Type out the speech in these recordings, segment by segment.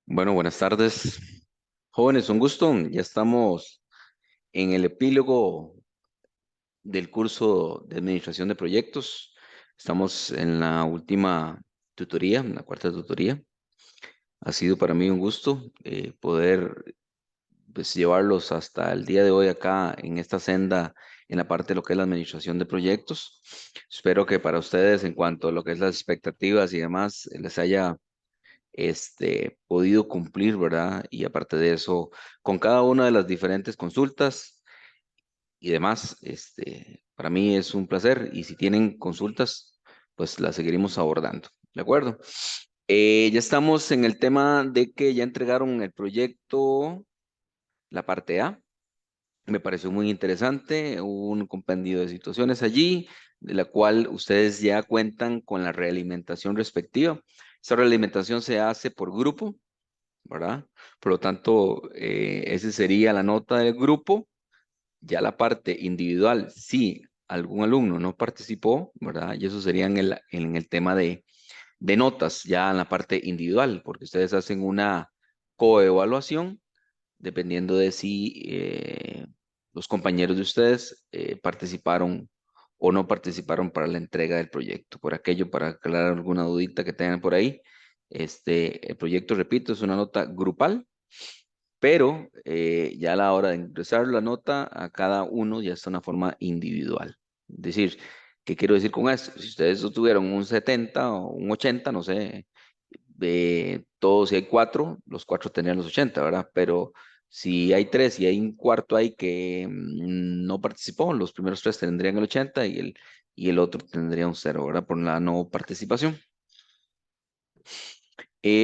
Bueno, buenas tardes, jóvenes, un gusto. Ya estamos en el epílogo del curso de Administración de Proyectos. Estamos en la última tutoría, en la cuarta tutoría. Ha sido para mí un gusto poder pues, llevarlos hasta el día de hoy acá en esta senda en la parte de lo que es la Administración de Proyectos. Espero que para ustedes, en cuanto a lo que es las expectativas y demás, les haya podido cumplir, ¿verdad? Y aparte de eso, con cada una de las diferentes consultas y demás, para mí es un placer y si tienen consultas, pues las seguiremos abordando, ¿de acuerdo? Ya estamos en el tema de que ya entregaron el proyecto, la parte A. Me pareció muy interesante, hubo un compendio de situaciones allí, de la cual ustedes ya cuentan con la realimentación respectiva. Esta realimentación se hace por grupo, ¿verdad? Por lo tanto, esa sería la nota del grupo. Ya la parte individual, si algún alumno no participó, ¿verdad? Y eso sería en el tema de notas, ya en la parte individual, porque ustedes hacen una coevaluación dependiendo de si los compañeros de ustedes participaron o no participaron para la entrega del proyecto. Por aquello, para aclarar alguna dudita que tengan por ahí, el proyecto, repito, es una nota grupal, pero ya a la hora de ingresar la nota a cada uno ya está de una forma individual. Es decir, ¿qué quiero decir con esto? Si ustedes tuvieron un 70 o un 80, no sé, de todos, si hay cuatro, los cuatro tendrían los 80, ¿verdad? Pero si hay tres y hay un cuarto ahí que no participó, los primeros tres tendrían el 80 y el otro tendría un cero, ¿verdad? Por la no participación.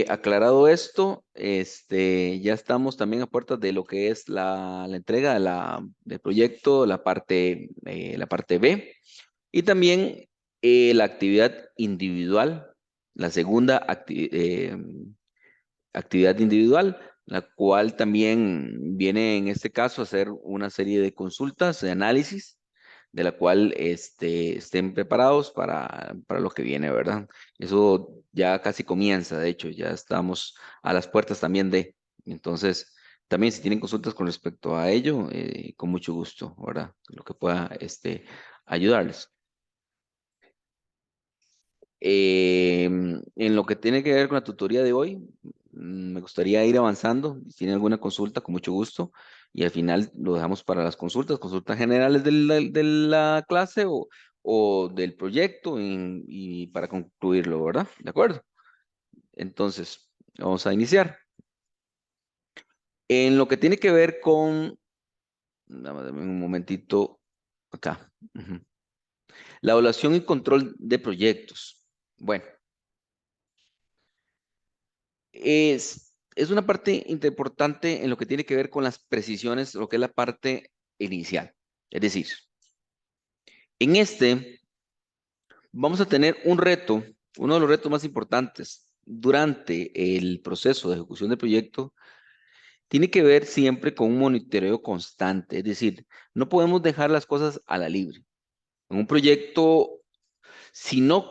Aclarado esto, ya estamos también a puertas de lo que es la entrega del proyecto, la parte B, y también la actividad individual, la segunda actividad individual, la cual también viene en este caso a hacer una serie de consultas, de análisis, de la cual estén preparados para lo que viene, ¿verdad? Eso ya casi comienza, de hecho, ya estamos a las puertas también entonces, también si tienen consultas con respecto a ello, con mucho gusto, ¿verdad? Lo que pueda, ayudarles. En lo que tiene que ver con la tutoría de hoy, me gustaría ir avanzando. Si tienen alguna consulta, con mucho gusto. Y al final lo dejamos para las consultas generales de la clase o del proyecto y para concluirlo, ¿verdad? ¿De acuerdo? Entonces, vamos a iniciar. En lo que tiene que ver con, dame un momentito acá. Ujú. La evaluación y control de proyectos. Bueno. Es una parte importante en lo que tiene que ver con las precisiones, lo que es la parte inicial. Es decir, en vamos a tener un reto, uno de los retos más importantes durante el proceso de ejecución del proyecto, tiene que ver siempre con un monitoreo constante. Es decir, no podemos dejar las cosas a la libre. En un proyecto, si no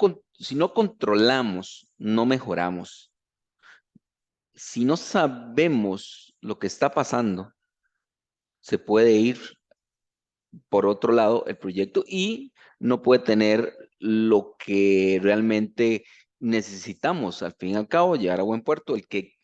controlamos, no mejoramos. Si no sabemos lo que está pasando, se puede ir por otro lado el proyecto y no puede tener lo que realmente necesitamos al fin y al cabo, llegar a buen puerto,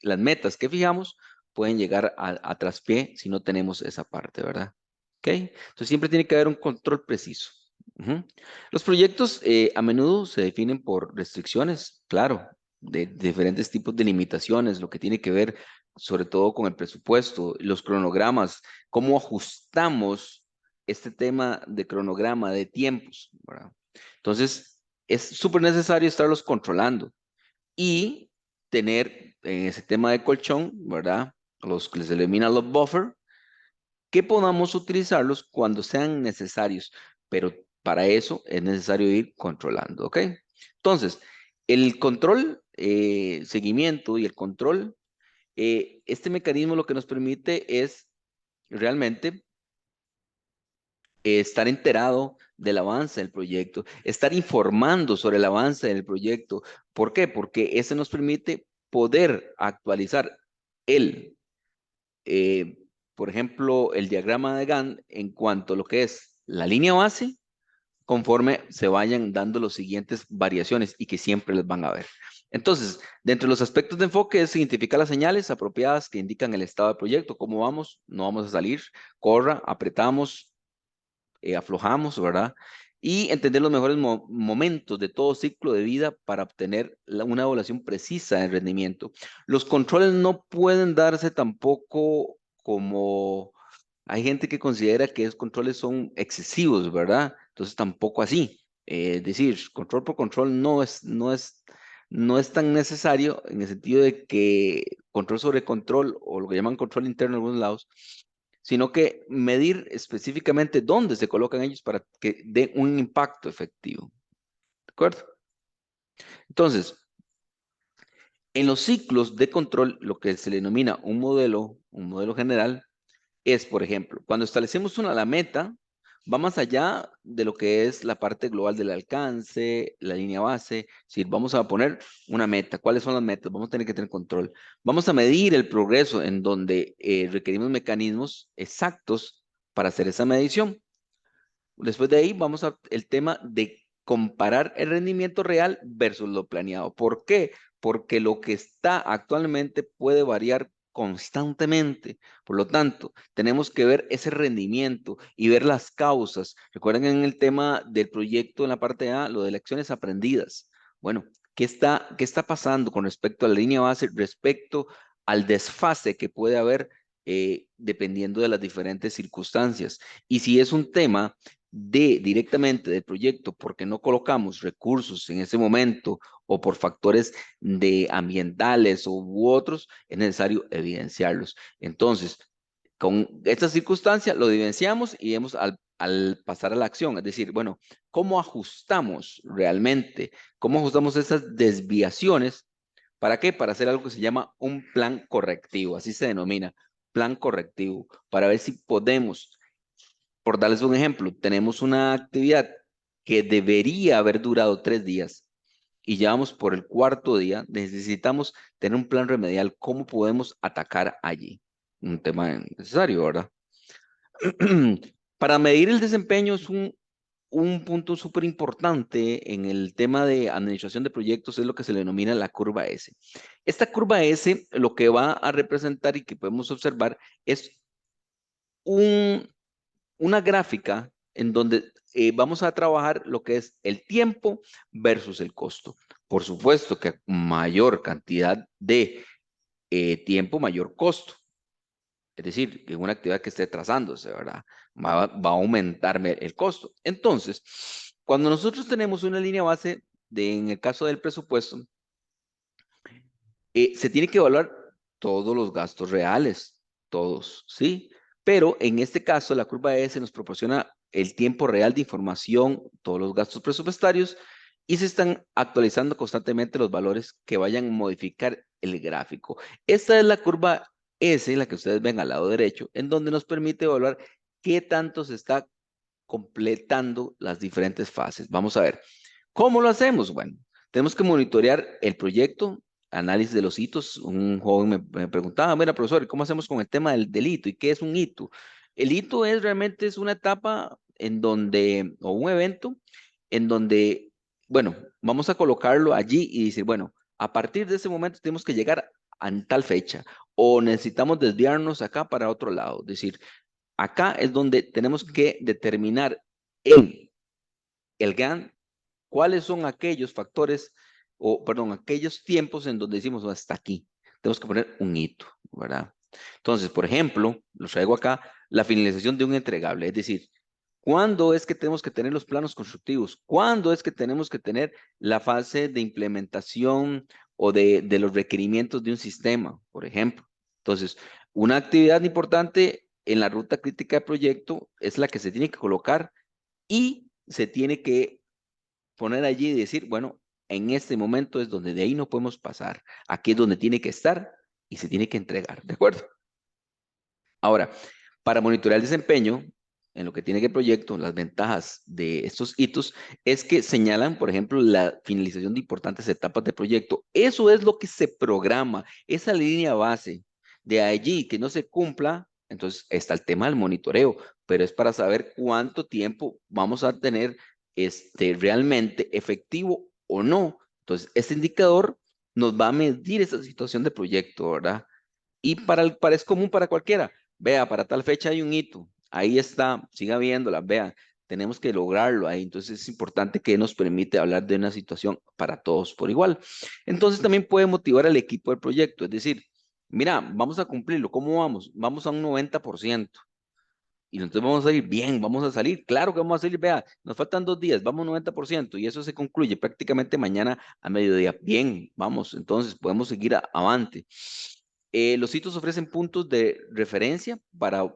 las metas que fijamos pueden llegar a traspié si no tenemos esa parte, ¿verdad? ¿Ok? Entonces siempre tiene que haber un control preciso. Ujú. Los proyectos a menudo se definen por restricciones, claro, de diferentes tipos de limitaciones, lo que tiene que ver sobre todo con el presupuesto, los cronogramas, cómo ajustamos este tema de cronograma, de tiempos, ¿verdad? Entonces, es súper necesario estarlos controlando y tener en ese tema de colchón, ¿verdad? Los que les elimina los buffer, que podamos utilizarlos cuando sean necesarios, pero para eso es necesario ir controlando, ¿ok? Entonces, el control, seguimiento y el control, este mecanismo lo que nos permite es realmente estar enterado del avance del proyecto, estar informando sobre el avance del proyecto. ¿Por qué? Porque ese nos permite poder actualizar. el, por ejemplo, el diagrama de Gantt en cuanto a lo que es la línea base, conforme se vayan dando las siguientes variaciones y que siempre les van a ver. Entonces, dentro de los aspectos de enfoque es identificar las señales apropiadas que indican el estado del proyecto, cómo vamos, no vamos a salir, corra, apretamos, aflojamos, ¿verdad? Y entender los mejores momentos de todo ciclo de vida para obtener una evaluación precisa del rendimiento. Los controles no pueden darse tampoco como... Hay gente que considera que esos controles son excesivos, ¿verdad? Entonces tampoco así. Es decir, control por control no es tan necesario en el sentido de que control sobre control o lo que llaman control interno en algunos lados, sino que medir específicamente dónde se colocan ellos para que den un impacto efectivo. ¿De acuerdo? Entonces, en los ciclos de control, lo que se le denomina un modelo general, es, por ejemplo, cuando establecemos la meta, va más allá de lo que es la parte global del alcance, la línea base. Si vamos a poner una meta, ¿cuáles son las metas? Vamos a tener que tener control. Vamos a medir el progreso en donde requerimos mecanismos exactos para hacer esa medición. Después de ahí vamos a el tema de comparar el rendimiento real versus lo planeado. ¿Por qué? Porque lo que está actualmente puede variar constantemente. Por lo tanto, tenemos que ver ese rendimiento y ver las causas. Recuerden en el tema del proyecto en la parte A, lo de lecciones aprendidas. Bueno, qué está pasando con respecto a la línea base, respecto al desfase que puede haber dependiendo de las diferentes circunstancias? Y si es un tema directamente del proyecto porque no colocamos recursos en ese momento o por factores de ambientales u otros, es necesario evidenciarlos. Entonces, con esta circunstancia lo evidenciamos y vemos al pasar a la acción, es decir, bueno, ¿cómo ajustamos realmente? ¿Cómo ajustamos esas desviaciones? ¿Para qué? Para hacer algo que se llama un plan correctivo, así se denomina, plan correctivo, para ver si podemos, por darles un ejemplo, tenemos una actividad que debería haber durado 3 días y ya vamos por el cuarto día, necesitamos tener un plan remedial, cómo podemos atacar allí. Un tema necesario, ¿verdad? Para medir el desempeño es un punto súper importante en el tema de administración de proyectos, es lo que se le denomina la curva S. Esta curva S lo que va a representar y que podemos observar es un una gráfica en donde vamos a trabajar lo que es el tiempo versus el costo. Por supuesto que mayor cantidad de tiempo, mayor costo. Es decir, que una actividad que esté trazándose, ¿verdad? Va a aumentarme el costo. Entonces, cuando nosotros tenemos una línea base, en el caso del presupuesto, se tiene que evaluar todos los gastos reales, todos, ¿sí? Pero en este caso, la curva S nos proporciona el tiempo real de información, todos los gastos presupuestarios, y se están actualizando constantemente los valores que vayan a modificar el gráfico. Esta es la curva S, la que ustedes ven al lado derecho, en donde nos permite evaluar qué tanto se está completando las diferentes fases. Vamos a ver, ¿cómo lo hacemos? Bueno, tenemos que monitorear el proyecto, análisis de los hitos. Un joven me preguntaba, mira, profesor, ¿y cómo hacemos con el tema del hito? ¿Y qué es un hito? El hito realmente es una etapa en donde, o un evento, en donde, bueno, vamos a colocarlo allí y decir, bueno, a partir de ese momento tenemos que llegar a tal fecha, o necesitamos desviarnos acá para otro lado. Es decir, acá es donde tenemos que determinar en el GAN cuáles son aquellos factores, o perdón, aquellos tiempos en donde decimos hasta aquí. Tenemos que poner un hito, ¿verdad? Entonces, por ejemplo, los traigo acá, la finalización de un entregable, es decir, ¿cuándo es que tenemos que tener los planos constructivos? ¿Cuándo es que tenemos que tener la fase de implementación o de los requerimientos de un sistema, por ejemplo? Entonces, una actividad importante en la ruta crítica de proyecto es la que se tiene que colocar y se tiene que poner allí y decir, bueno, en este momento es donde de ahí no podemos pasar. Aquí es donde tiene que estar y se tiene que entregar, ¿de acuerdo? Ahora, para monitorear el desempeño, en lo que tiene que el proyecto, las ventajas de estos hitos es que señalan, por ejemplo, la finalización de importantes etapas de proyecto. Eso es lo que se programa, esa línea base. De allí que no se cumpla, entonces está el tema del monitoreo, pero es para saber cuánto tiempo vamos a tener realmente efectivo o no. Entonces, este indicador nos va a medir esa situación de proyecto, ¿verdad? Y es común para cualquiera. Vea, para tal fecha hay un hito. Ahí está, siga viéndola, vea, tenemos que lograrlo ahí. Entonces es importante que nos permite hablar de una situación para todos por igual. Entonces también puede motivar al equipo del proyecto. Es decir, mira, vamos a cumplirlo. ¿Cómo vamos? Vamos a un 90%. Y entonces vamos a salir bien, vamos a salir. Claro que vamos a salir, vea, nos faltan 2 días, vamos 90% y eso se concluye prácticamente mañana a mediodía. Bien, vamos, entonces podemos seguir avante. Los sitios ofrecen puntos de referencia para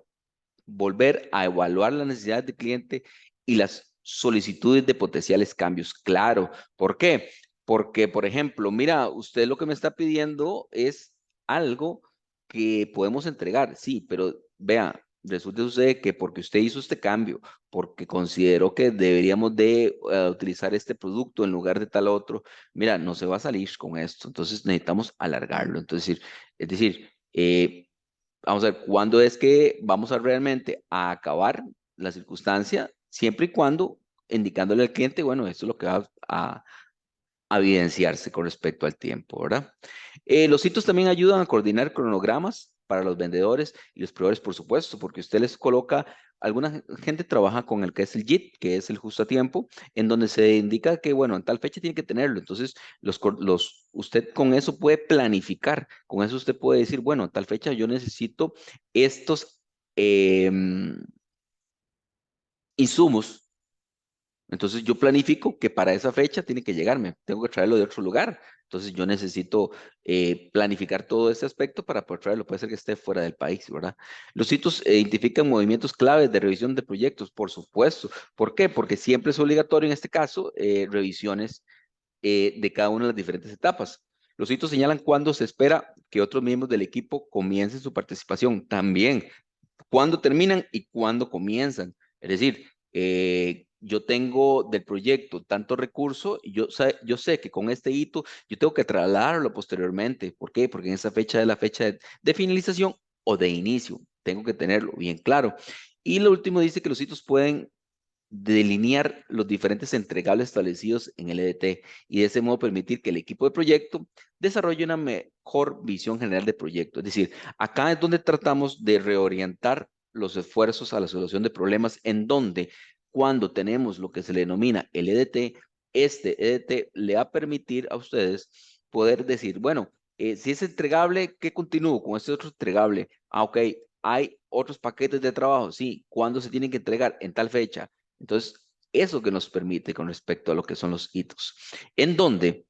volver a evaluar las necesidades del cliente y las solicitudes de potenciales cambios. Claro, ¿por qué? Porque, por ejemplo, mira, usted lo que me está pidiendo es algo que podemos entregar, sí, pero vea, resulta usted que porque usted hizo este cambio, porque consideró que deberíamos de utilizar este producto en lugar de tal otro, mira, no se va a salir con esto, entonces necesitamos alargarlo. Entonces, es decir, vamos a ver cuándo es que vamos a realmente a acabar la circunstancia, siempre y cuando indicándole al cliente, bueno, esto es lo que va a evidenciarse con respecto al tiempo, ¿verdad? Los hitos también ayudan a coordinar cronogramas para los vendedores y los proveedores, por supuesto, porque usted les coloca, alguna gente trabaja con el que es el JIT, que es el justo a tiempo, en donde se indica que, bueno, en tal fecha tiene que tenerlo. Entonces, usted con eso puede planificar, con eso usted puede decir, bueno, en tal fecha yo necesito estos insumos. Entonces yo planifico que para esa fecha tiene que llegarme, tengo que traerlo de otro lugar. Entonces yo necesito planificar todo ese aspecto para poder traerlo. Puede ser que esté fuera del país, ¿verdad? Los hitos identifican movimientos claves de revisión de proyectos, por supuesto. ¿Por qué? Porque siempre es obligatorio en este caso revisiones de cada una de las diferentes etapas. Los hitos señalan cuándo se espera que otros miembros del equipo comiencen su participación. También cuándo terminan y cuándo comienzan. Es decir, yo tengo del proyecto tanto recurso y yo sé que con este hito yo tengo que trasladarlo posteriormente. ¿Por qué? Porque en esa fecha es la fecha de finalización o de inicio. Tengo que tenerlo bien claro. Y lo último dice que los hitos pueden delinear los diferentes entregables establecidos en el EDT y de ese modo permitir que el equipo de proyecto desarrolle una mejor visión general de proyecto. Es decir, acá es donde tratamos de reorientar los esfuerzos a la solución de problemas en donde cuando tenemos lo que se le denomina el EDT, este EDT le va a permitir a ustedes poder decir, bueno, si es entregable, ¿qué continúo con este otro entregable? Ah, ok, hay otros paquetes de trabajo, sí, ¿cuándo se tienen que entregar? En tal fecha. Entonces, eso que nos permite con respecto a lo que son los hitos, en donde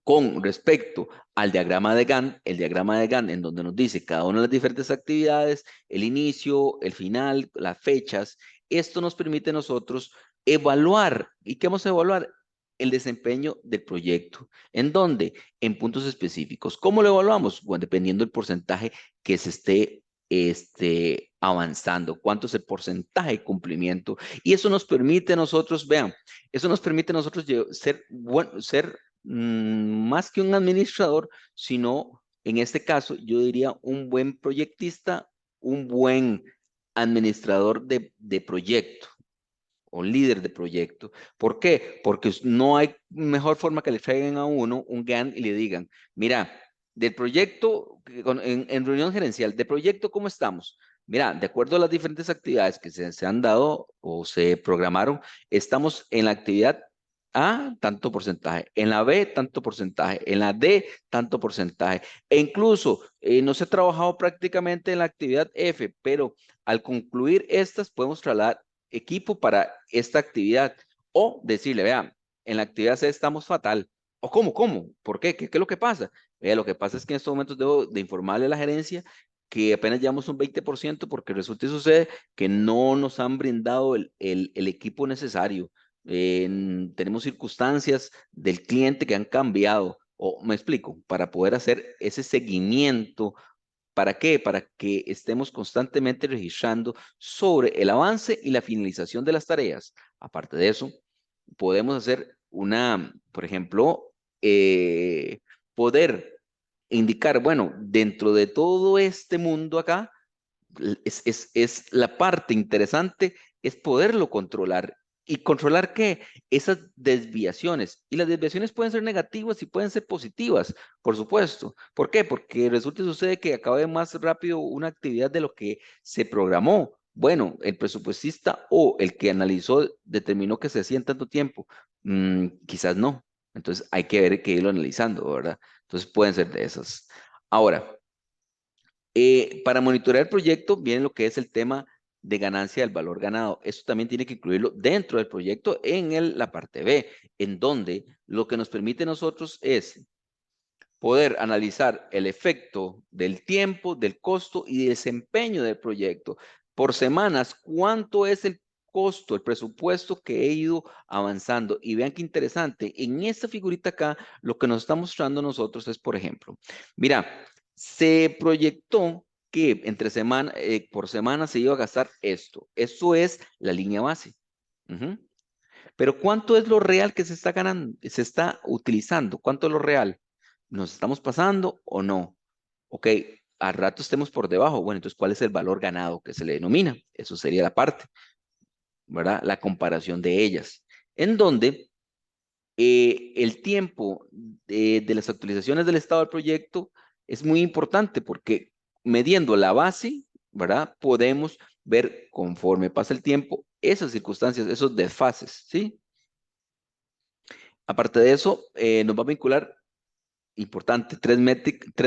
con respecto al diagrama de Gantt, el diagrama de Gantt en donde nos dice cada una de las diferentes actividades, el inicio, el final, las fechas, esto nos permite a nosotros evaluar. ¿Y qué vamos a evaluar? El desempeño del proyecto. ¿En dónde? En puntos específicos. ¿Cómo lo evaluamos? Bueno, dependiendo del porcentaje que se esté avanzando, cuánto es el porcentaje de cumplimiento. Y eso nos permite a nosotros, vean, eso nos permite a nosotros ser más que un administrador, sino en este caso yo diría un buen proyectista, un buen administrador de proyecto o líder de proyecto. ¿Por qué? Porque no hay mejor forma que le traigan a uno un GAN y le digan, mira, del proyecto, en reunión gerencial, de proyecto, ¿cómo estamos? Mira, de acuerdo a las diferentes actividades que se han dado o se programaron, estamos en la actividad A, tanto porcentaje, en la B, tanto porcentaje, en la D, tanto porcentaje. E incluso no se ha trabajado prácticamente en la actividad F, pero al concluir estas podemos trasladar equipo para esta actividad o decirle, vean, en la actividad C estamos fatal. ¿O cómo? ¿Cómo? ¿Por qué? ¿Qué es lo que pasa? Vea, lo que pasa es que en estos momentos debo de informarle a la gerencia que apenas llevamos un 20% porque resulta y sucede que no nos han brindado el equipo necesario. Tenemos circunstancias del cliente que han cambiado, o me explico, para poder hacer ese seguimiento. ¿Para qué? Para que estemos constantemente registrando sobre el avance y la finalización de las tareas. Aparte de eso, podemos hacer por ejemplo, poder indicar, bueno, dentro de todo este mundo acá, es la parte interesante, es poderlo controlar. ¿Y controlar qué? Esas desviaciones. Y las desviaciones pueden ser negativas y pueden ser positivas, por supuesto. ¿Por qué? Porque resulta y sucede que acabe más rápido una actividad de lo que se programó. Bueno, el presupuestista o el que analizó determinó que se hacía en tanto tiempo. Quizás no. Entonces hay que ver que irlo analizando, ¿verdad? Entonces pueden ser de esas. Ahora, para monitorear el proyecto viene lo que es el tema de ganancia del valor ganado. Esto también tiene que incluirlo dentro del proyecto en la parte B, en donde lo que nos permite a nosotros es poder analizar el efecto del tiempo, del costo y desempeño del proyecto. Por semanas, ¿cuánto es el costo, el presupuesto que he ido avanzando? Y vean qué interesante, en esta figurita acá, lo que nos está mostrando a nosotros es, por ejemplo, mira, se proyectó que por semana se iba a gastar esto. Esto es la línea base. Ujú. Pero ¿cuánto es lo real que se está ganando, se está utilizando? ¿Cuánto es lo real? ¿Nos estamos pasando o no? Ok, al rato estemos por debajo. Bueno, entonces, ¿cuál es el valor ganado que se le denomina? Eso sería la parte, ¿verdad? La comparación de ellas. En donde el tiempo de las actualizaciones del estado del proyecto es muy importante porque midiendo la base, ¿verdad? Podemos ver conforme pasa el tiempo esas circunstancias, esos desfases, ¿sí? Aparte de eso, nos va a vincular, importante, tres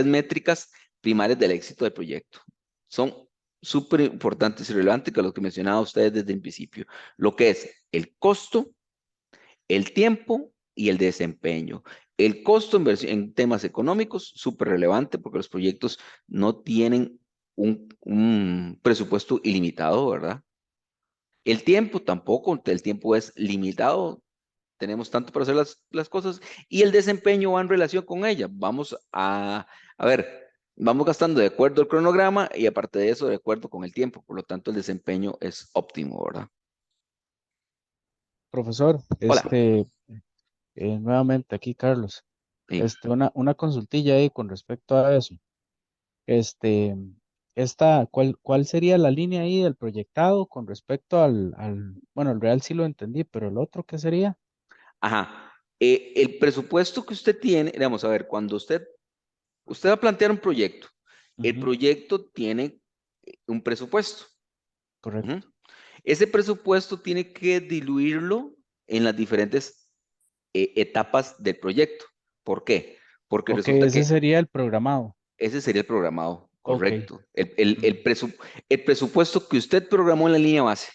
métricas primarias del éxito del proyecto. Son súper importantes y relevantes que lo que mencionaba ustedes desde el principio. Lo que es el costo, el tiempo y el desempeño. El costo en temas económicos, súper relevante porque los proyectos no tienen un presupuesto ilimitado, ¿verdad? El tiempo tampoco, el tiempo es limitado, tenemos tanto para hacer las cosas y el desempeño va en relación con ella. A ver, vamos gastando de acuerdo al cronograma y aparte de eso, de acuerdo con el tiempo. Por lo tanto, el desempeño es óptimo, ¿verdad? Profesor, Hola. nuevamente aquí Carlos, Sí. una consultilla ahí con respecto a eso. Este, ¿cuál sería la línea ahí del proyectado con respecto bueno, el real sí lo entendí, pero el otro, ¿qué sería? Ajá. El presupuesto que usted tiene, vamos a ver, cuando usted va a plantear un proyecto, el Ujú, proyecto tiene un presupuesto. Ujú. correcto. Ese presupuesto tiene que diluirlo en las diferentes etapas del proyecto. ¿Por qué? Porque Ok, resulta ese que sería el programado. ese sería el programado, Ok. correcto. Ujú, El presupuesto que usted programó en la línea base.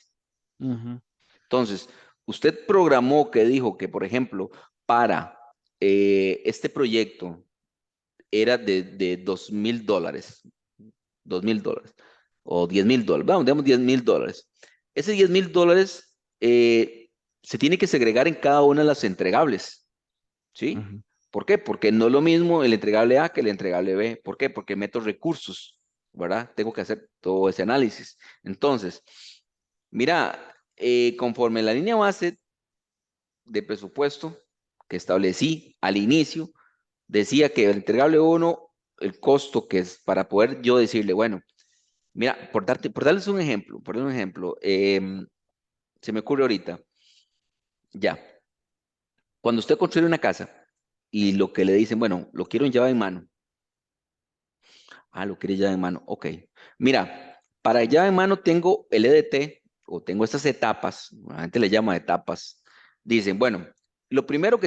ujú, Entonces, usted programó que dijo que, por ejemplo, para este proyecto era de $2,000, $2,000 o $10,000. Vamos, digamos $10,000. Ese $10,000 se tiene que segregar en cada una de las entregables. ¿Sí? ujú. ¿Por qué? Porque no es lo mismo el entregable A que el entregable B. ¿Por qué? Porque meto recursos, ¿verdad? Tengo que hacer todo ese análisis. Entonces, mira, conforme la línea base de presupuesto que establecí al inicio, decía que el entregable 1, el costo que es para poder yo decirle, bueno, mira, por darles un ejemplo, se me ocurre ahorita, ya, cuando usted construye una casa y lo que le dicen, bueno, lo quiero en llave en mano. Ah, lo quiere llave en mano. Ok. Mira, para llave en mano tengo el EDT o tengo estas etapas. La gente le llama etapas. Dicen, bueno, lo primero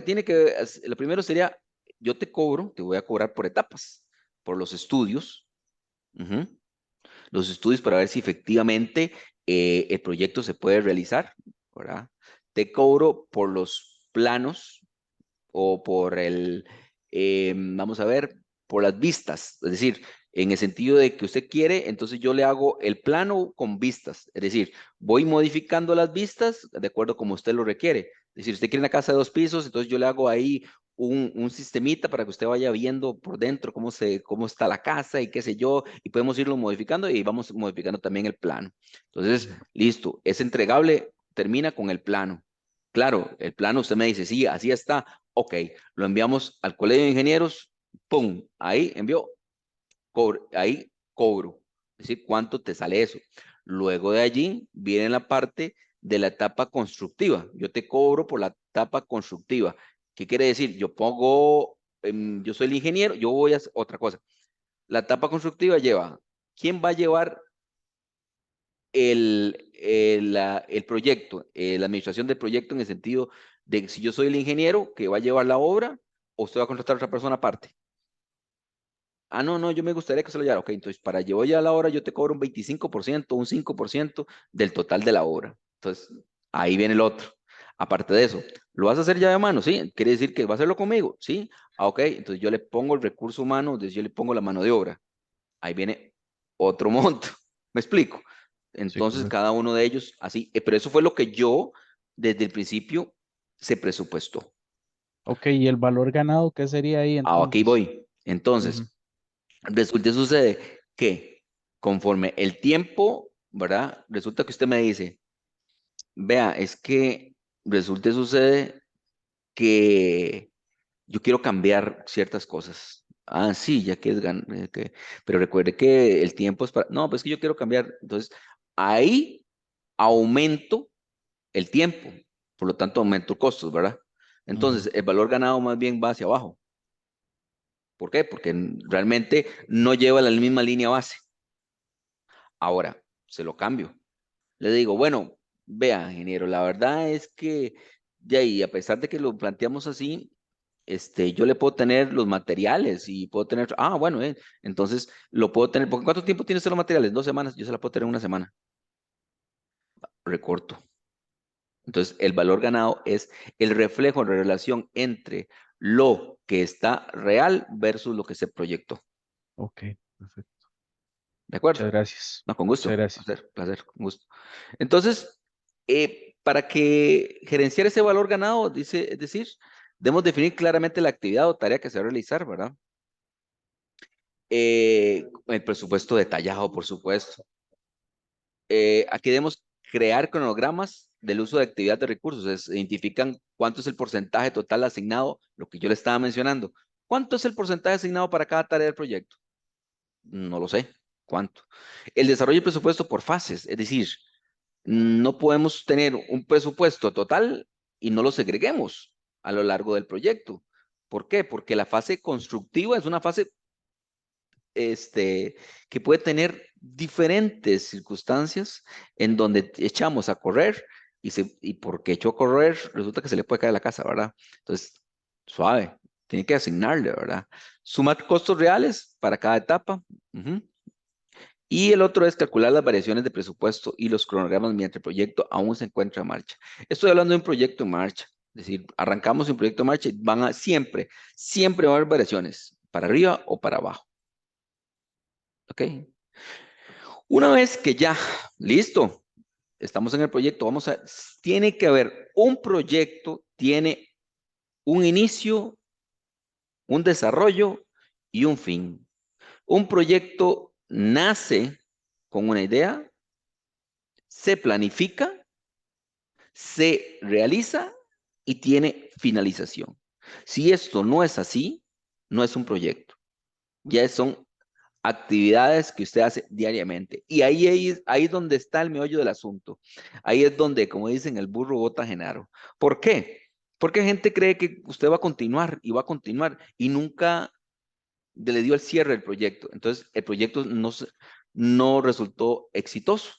sería, yo te cobro, te voy a cobrar por etapas, por los estudios. Ujú. Los estudios para ver si efectivamente el proyecto se puede realizar, ¿verdad? Te cobro por los planos o por vamos a ver, por las vistas. Es decir, en el sentido de que usted quiere, entonces yo le hago el plano con vistas. Es decir, voy modificando las vistas de acuerdo como usted lo requiere. Es decir, usted quiere una casa de 2 pisos, entonces yo le hago ahí un sistemita para que usted vaya viendo por dentro cómo está la casa y qué sé yo, y podemos irlo modificando y vamos modificando también el plano. Entonces, listo, es entregable, termina con el plano. Claro, el plano usted me dice, sí, así está. Ok, lo enviamos al colegio de ingenieros, ¡pum! Ahí envió, ahí cobro. Es decir, ¿cuánto te sale eso? Luego de allí viene la parte de la etapa constructiva. Yo te cobro por la etapa constructiva. ¿Qué quiere decir? Yo pongo, yo soy el ingeniero, yo voy a hacer otra cosa. La etapa constructiva lleva, ¿quién va a llevar el proyecto, la administración del proyecto en el sentido de si yo soy el ingeniero que va a llevar la obra o usted va a contratar a otra persona aparte? Ah, no, no, yo me gustaría que se lo llevara. Ok, entonces para llevar ya la obra yo te cobro un 25%, un 5% del total de la obra. Entonces, ahí viene el otro. Aparte de eso, ¿lo vas a hacer ya de mano? Sí, quiere decir que va a hacerlo conmigo. Sí, ah, ok, entonces yo le pongo el recurso humano, entonces yo le pongo la mano de obra. Ahí viene otro monto. ¿Me explico? Sí, Entonces, correcto. cada uno de ellos, así, pero eso fue lo que yo desde el principio se presupuestó. Ok, ¿y el valor ganado qué sería ahí Ah, aquí entonces? voy. Ujú, Entonces, resulta y sucede que conforme el tiempo, ¿verdad? Resulta que usted me dice, vea, es que resulta y sucede que yo quiero cambiar ciertas cosas. Ah, sí, ya que es pero recuerde que el tiempo es para. No, pues que yo quiero cambiar. Entonces, ahí aumento el tiempo, por lo tanto aumento costos, ¿verdad? ujú. Entonces, el valor ganado más bien va hacia abajo. ¿Por qué? Porque realmente no lleva la misma línea base. Ahora, se lo cambio. Le digo, bueno, vea, ingeniero, la verdad es que, de ahí, a pesar de que lo planteamos así, yo le puedo tener los materiales y puedo tener, bueno, entonces lo puedo tener, porque ¿cuánto tiempo tiene usted los materiales? 2 semanas, yo se la puedo tener en una semana, recorto. Entonces, el valor ganado es el reflejo en relación entre lo que está real versus lo que se proyectó. Ok, perfecto. ¿De acuerdo? Muchas gracias. No, con Muchas gusto, gracias. placer, placer, con gusto. Entonces, para que gerenciar ese valor ganado, dice, es decir, debemos definir claramente la actividad o tarea que se va a realizar, ¿verdad? El presupuesto detallado, por supuesto. Aquí debemos crear cronogramas del uso de actividad de recursos. Identifican cuánto es el porcentaje total asignado, lo que yo le estaba mencionando. ¿Cuánto es el porcentaje asignado para cada tarea del proyecto? No lo sé. ¿Cuánto? El desarrollo del presupuesto por fases, es decir, no podemos tener un presupuesto total y no lo segreguemos a lo largo del proyecto. ¿Por qué? Porque la fase constructiva es una fase que puede tener diferentes circunstancias en donde echamos a correr y porque echó a correr resulta que se le puede caer la casa, ¿verdad? Entonces, suave, tiene que asignarle, ¿verdad? Sumar costos reales para cada etapa. Ujú. Y el otro es calcular las variaciones de presupuesto y los cronogramas mientras el proyecto aún se encuentra en marcha. Estoy hablando de un proyecto en marcha, es decir, arrancamos un proyecto en marcha y siempre va a haber variaciones, para arriba o para abajo, ¿ok? Una vez que ya, listo, estamos en el proyecto, tiene que haber un proyecto, tiene un inicio, un desarrollo y un fin. Un proyecto nace con una idea, se planifica, se realiza y tiene finalización. Si esto no es así, no es un proyecto. Ya son actividades que usted hace diariamente. Y ahí es donde está el meollo del asunto. Ahí es donde, como dicen, el burro bota Genaro. ¿Por qué? Porque gente cree que usted va a continuar y va a continuar y nunca le dio el cierre del proyecto. Entonces, el proyecto no resultó exitoso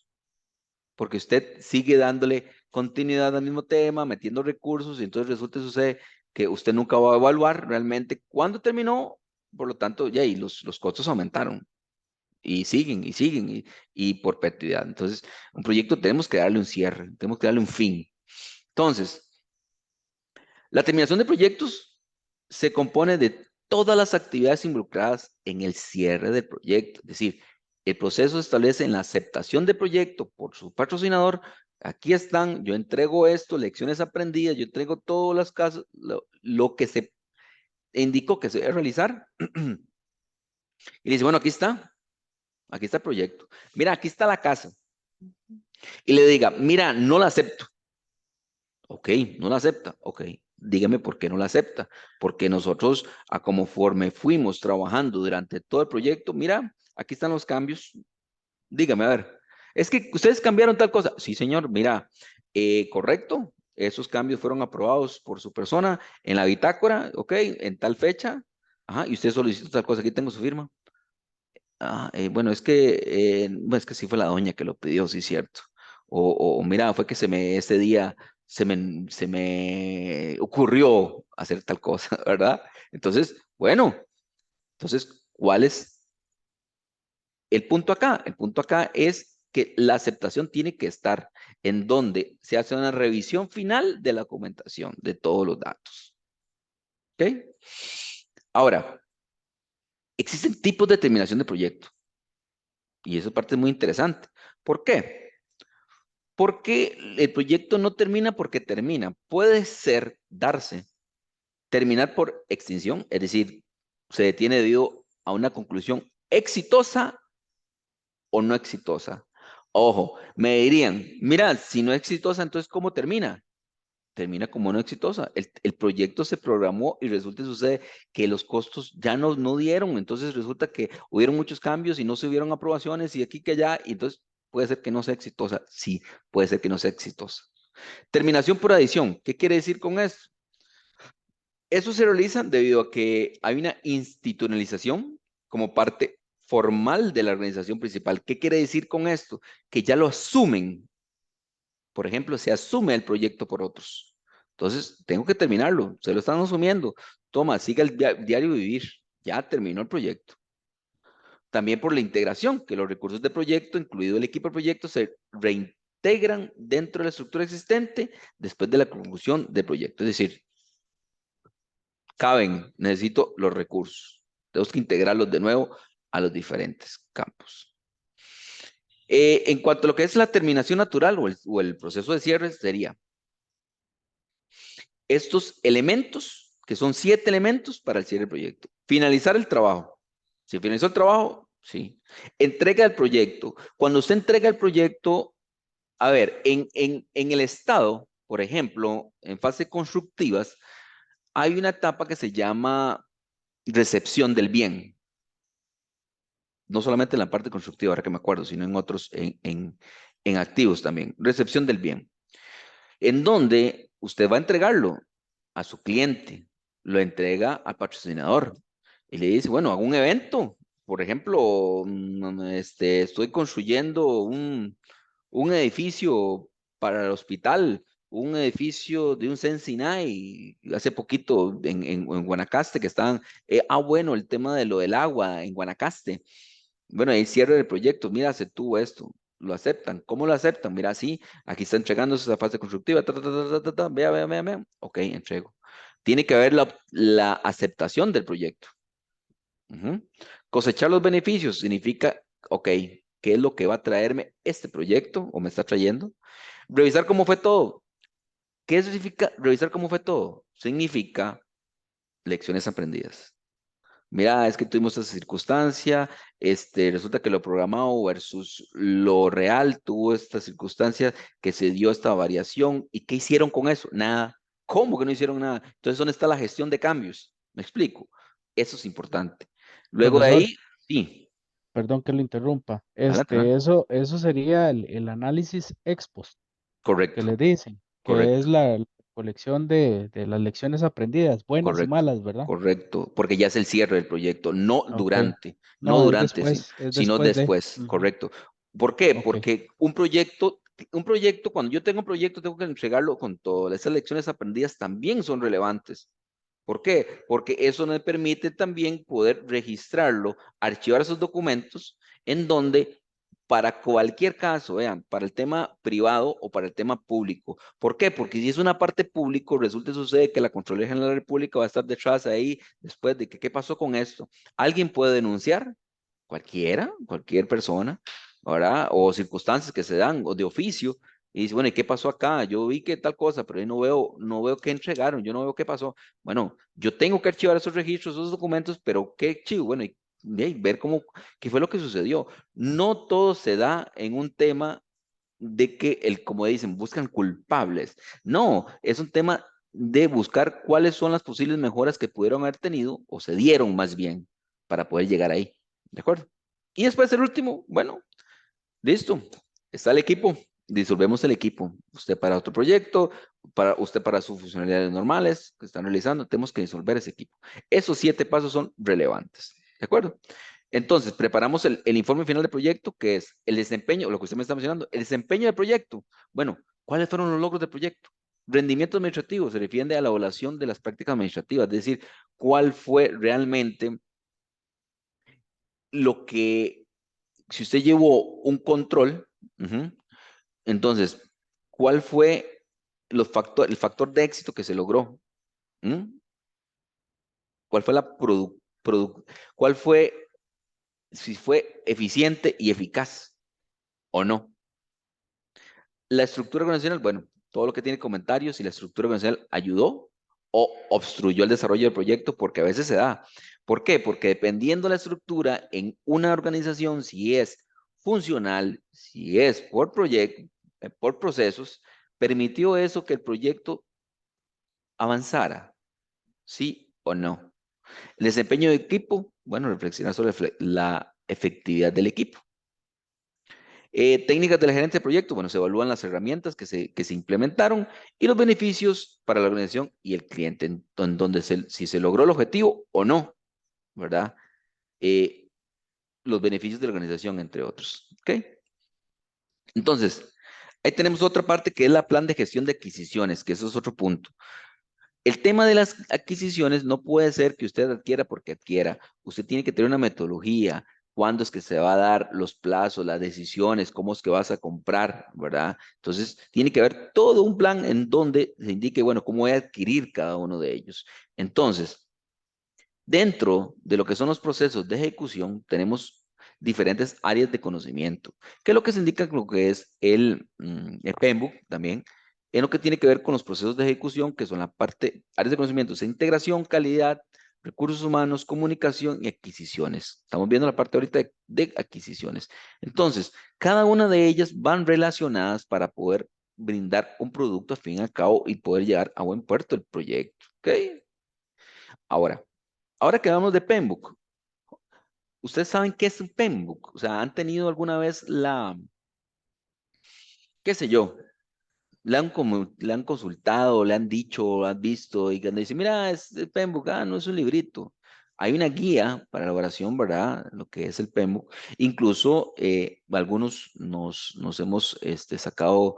porque usted sigue dándole continuidad al mismo tema, metiendo recursos y entonces resulta y sucede que usted nunca va a evaluar realmente cuándo terminó, por lo tanto, ya y los costos aumentaron y siguen y por perpetuidad. Entonces, un proyecto tenemos que darle un cierre, tenemos que darle un fin. Entonces, la terminación de proyectos se compone de todas las actividades involucradas en el cierre del proyecto. Es decir, el proceso se establece en la aceptación del proyecto por su patrocinador. Aquí están, yo entrego esto, lecciones aprendidas, yo entrego todas las casos, lo que se indicó que se debe realizar. Y dice, bueno, aquí está el proyecto. Mira, aquí está la casa. Y le diga, mira, no la acepto. Ok, no la acepta. Ok. dígame por qué no la acepta. Porque nosotros, a conforme fuimos trabajando durante todo el proyecto, mira, aquí están los cambios. Dígame, a ver, es que ustedes cambiaron tal cosa. Sí, señor, mira, correcto. Esos cambios fueron aprobados por su persona en la bitácora, ok, en tal fecha. Ajá, y usted solicitó tal cosa. Aquí tengo su firma. Ah, bueno, bueno, es que sí fue la doña que lo pidió, sí, cierto. O mira, fue que ese día se me ocurrió hacer tal cosa, ¿verdad? Entonces, bueno, entonces, ¿cuál es el punto acá? El punto acá es que la aceptación tiene que estar en donde se hace una revisión final de la documentación de todos los datos. ¿Ok? Ahora, existen tipos de terminación de proyecto y eso parte muy interesante. ¿Por qué? Porque el proyecto no termina porque termina. Puede ser, darse, terminar por extinción, es decir, se detiene debido a una conclusión exitosa o no exitosa. Ojo, me dirían, mira, si no es exitosa, entonces ¿cómo termina? Termina como no exitosa. El proyecto se programó y resulta y sucede que los costos ya no dieron, entonces resulta que hubieron muchos cambios y no se hubieron aprobaciones y aquí que allá, y entonces puede ser que no sea exitosa. Sí, puede ser que no sea exitosa. Terminación por adición. ¿Qué quiere decir con eso? Eso se realiza debido a que hay una institucionalización como parte formal de la organización principal. ¿Qué quiere decir con esto? Que ya lo asumen. Por ejemplo, se asume el proyecto por otros. Entonces, tengo que terminarlo. Se lo están asumiendo. Toma, siga el diario vivir. Ya terminó el proyecto. También por la integración, que los recursos de proyecto, incluido el equipo de proyecto, se reintegran dentro de la estructura existente después de la conclusión del proyecto. Es decir, caben, necesito los recursos. Tenemos que integrarlos de nuevo a los diferentes campos. En cuanto a lo que es la terminación natural o el proceso de cierre, sería estos elementos, que son 7 elementos para el cierre del proyecto. Finalizar el trabajo. ¿Se finalizó el trabajo? Sí. Entrega del proyecto. Cuando usted entrega el proyecto, a ver, en el estado, por ejemplo, en fase constructivas, hay una etapa que se llama recepción del bien. No solamente en la parte constructiva, ahora que me acuerdo, sino en otros, en activos también. Recepción del bien. En donde usted va a entregarlo a su cliente, lo entrega al patrocinador y le dice, bueno, hago un evento, por ejemplo, estoy construyendo un edificio para el hospital, un edificio de un Sensinay, hace poquito en Guanacaste, que estaban, bueno, el tema de lo del agua en Guanacaste. Bueno, ahí cierre el proyecto, mira, se tuvo esto, lo aceptan. ¿Cómo lo aceptan? Mira, sí, aquí está entregándose esa fase constructiva, vea, vea, vea, vea. Ok, entrego. Tiene que haber la aceptación del proyecto. Ujú. Cosechar los beneficios significa, ok, ¿qué es lo que va a traerme este proyecto o me está trayendo? Revisar cómo fue todo. ¿Qué significa revisar cómo fue todo? Significa lecciones aprendidas. Mira, es que tuvimos esa circunstancia, resulta que lo programado versus lo real tuvo esta circunstancia que se dio esta variación. ¿Y qué hicieron con eso? Nada. ¿Cómo que no hicieron nada? Entonces, ¿dónde está la gestión de cambios? ¿Me explico? Eso es importante. Luego de Profesor, ahí, sí, perdón que lo interrumpa. adelante, adelante. Eso sería el análisis ex post que Correcto, le dicen, que es correcto. la colección de las lecciones aprendidas, buenas y Correcto, malas, ¿verdad? correcto, porque ya es el cierre del proyecto, no Ok. durante, no No, durante, es sino después de. después, Ujú. correcto. ¿Por qué? Ok. Porque un proyecto, cuando yo tengo un proyecto, tengo que entregarlo con todo. Esas lecciones aprendidas también son relevantes. ¿Por qué? Porque eso me permite también poder registrarlo, archivar esos documentos en donde para cualquier caso, vean, para el tema privado o para el tema público. ¿Por qué? Porque si es una parte público, resulta y sucede que la Contraloría General de la República va a estar detrás ahí después de que qué pasó con esto. ¿Alguien puede denunciar? Cualquiera, cualquier persona, ¿verdad? O circunstancias que se dan, o de oficio, y dice, bueno, ¿y qué pasó acá? Yo vi que tal cosa, pero ahí no veo qué entregaron, yo no veo qué pasó. Bueno, yo tengo que archivar esos registros, esos documentos, pero qué chivo, bueno, y ver qué fue lo que sucedió. No todo se da en un tema de que, como dicen, buscan culpables. No, es un tema de buscar cuáles son las posibles mejoras que pudieron haber tenido, o se dieron más bien, para poder llegar ahí. ¿De acuerdo? Y después el último, bueno, listo, está el equipo, disolvemos el equipo. Usted para otro proyecto, para usted para sus funcionalidades normales que están realizando, tenemos que disolver ese equipo. Esos 7 pasos son relevantes. ¿De acuerdo? Entonces, preparamos el informe final del proyecto, que es el desempeño, lo que usted me está mencionando, el desempeño del proyecto. Bueno, ¿cuáles fueron los logros del proyecto? Rendimiento administrativo se refiere a la evaluación de las prácticas administrativas, es decir, cuál fue realmente lo que, si usted llevó un control, entonces, ¿cuál fue el factor de éxito que se logró? ¿Mm? ¿Cuál fue cuál fue, si fue eficiente y eficaz o no? La estructura organizacional, bueno, todo lo que tiene comentarios, si la estructura organizacional ayudó o obstruyó el desarrollo del proyecto, porque a veces se da. ¿Por qué? Porque dependiendo de la estructura en una organización, si es funcional, si es por proyecto, por procesos, permitió eso que el proyecto avanzara, ¿sí o no? El desempeño de equipo, bueno, reflexionar sobre la efectividad del equipo. Técnicas de la gerencia de proyecto, bueno, se evalúan las herramientas que se implementaron y los beneficios para la organización y el cliente, en donde si se logró el objetivo o no, ¿verdad? Eh, los beneficios de la organización, entre otros. ¿Ok? Entonces, ahí tenemos otra parte que es la plan de gestión de adquisiciones, que eso es otro punto. El tema de las adquisiciones no puede ser que usted adquiera porque adquiera. Usted tiene que tener una metodología, cuándo es que se va a dar los plazos, las decisiones, cómo es que vas a comprar, ¿verdad? Entonces, tiene que haber todo un plan en donde se indique, bueno, cómo voy a adquirir cada uno de ellos. Entonces, dentro de lo que son los procesos de ejecución, tenemos diferentes áreas de conocimiento, que es lo que se indica con lo que es el PMBOK también, en lo que tiene que ver con los procesos de ejecución, que son la parte, áreas de conocimiento, es integración, calidad, recursos humanos, comunicación y adquisiciones. Estamos viendo la parte ahorita de adquisiciones. Entonces, cada una de ellas van relacionadas para poder brindar un producto al fin y al cabo y poder llegar a buen puerto el proyecto. ¿Ok? Ahora que hablamos de PMBOK, ¿ustedes saben qué es un PMBOK? O sea, ¿han tenido alguna vez qué sé yo, le han consultado, le han dicho, han visto, y cuando dicen, mira, es el PMBOK, no es un librito. Hay una guía para la elaboración, ¿verdad? Lo que es el PMBOK. Incluso algunos nos hemos sacado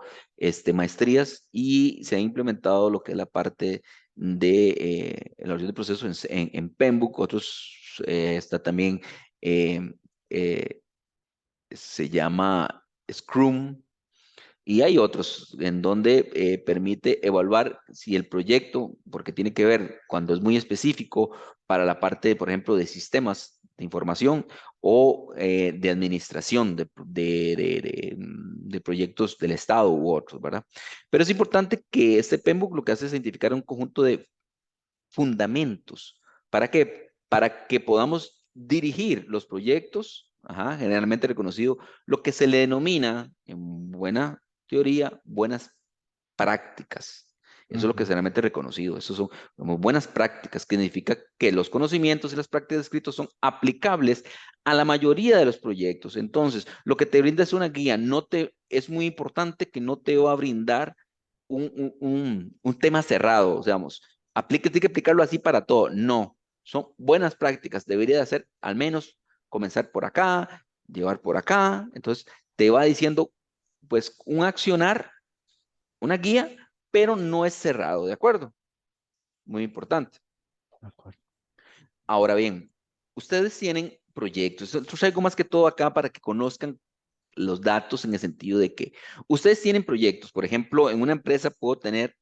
maestrías y se ha implementado lo que es la parte de elaboración de procesos en PMBOK. Otros está también, eh, eh, se llama Scrum, y hay otros en donde permite evaluar si el proyecto, porque tiene que ver cuando es muy específico para la parte, por ejemplo, de sistemas de información o de administración de proyectos del Estado u otros, ¿verdad? Pero es importante que este PMBOK lo que hace es identificar un conjunto de fundamentos. ¿Para qué? Para que podamos dirigir los proyectos, ajá, generalmente reconocido, lo que se le denomina, en buena teoría, buenas prácticas. Eso es lo que es Ujú. generalmente reconocido. Eso son como buenas prácticas, que significa que los conocimientos y las prácticas escritos son aplicables a la mayoría de los proyectos. Entonces, lo que te brinda es una guía. Es muy importante que no te va a brindar un tema cerrado, digamos. Tiene que aplicarlo así para todo. No, son buenas prácticas. Debería de hacer al menos comenzar por acá, llevar por acá. Entonces, te va diciendo, pues, un accionar, una guía, pero no es cerrado, ¿de acuerdo? Muy importante. De acuerdo. Ahora bien, ustedes tienen proyectos. Esto es algo más que todo acá para que conozcan los datos en el sentido de que ustedes tienen proyectos. Por ejemplo, en una empresa puedo tener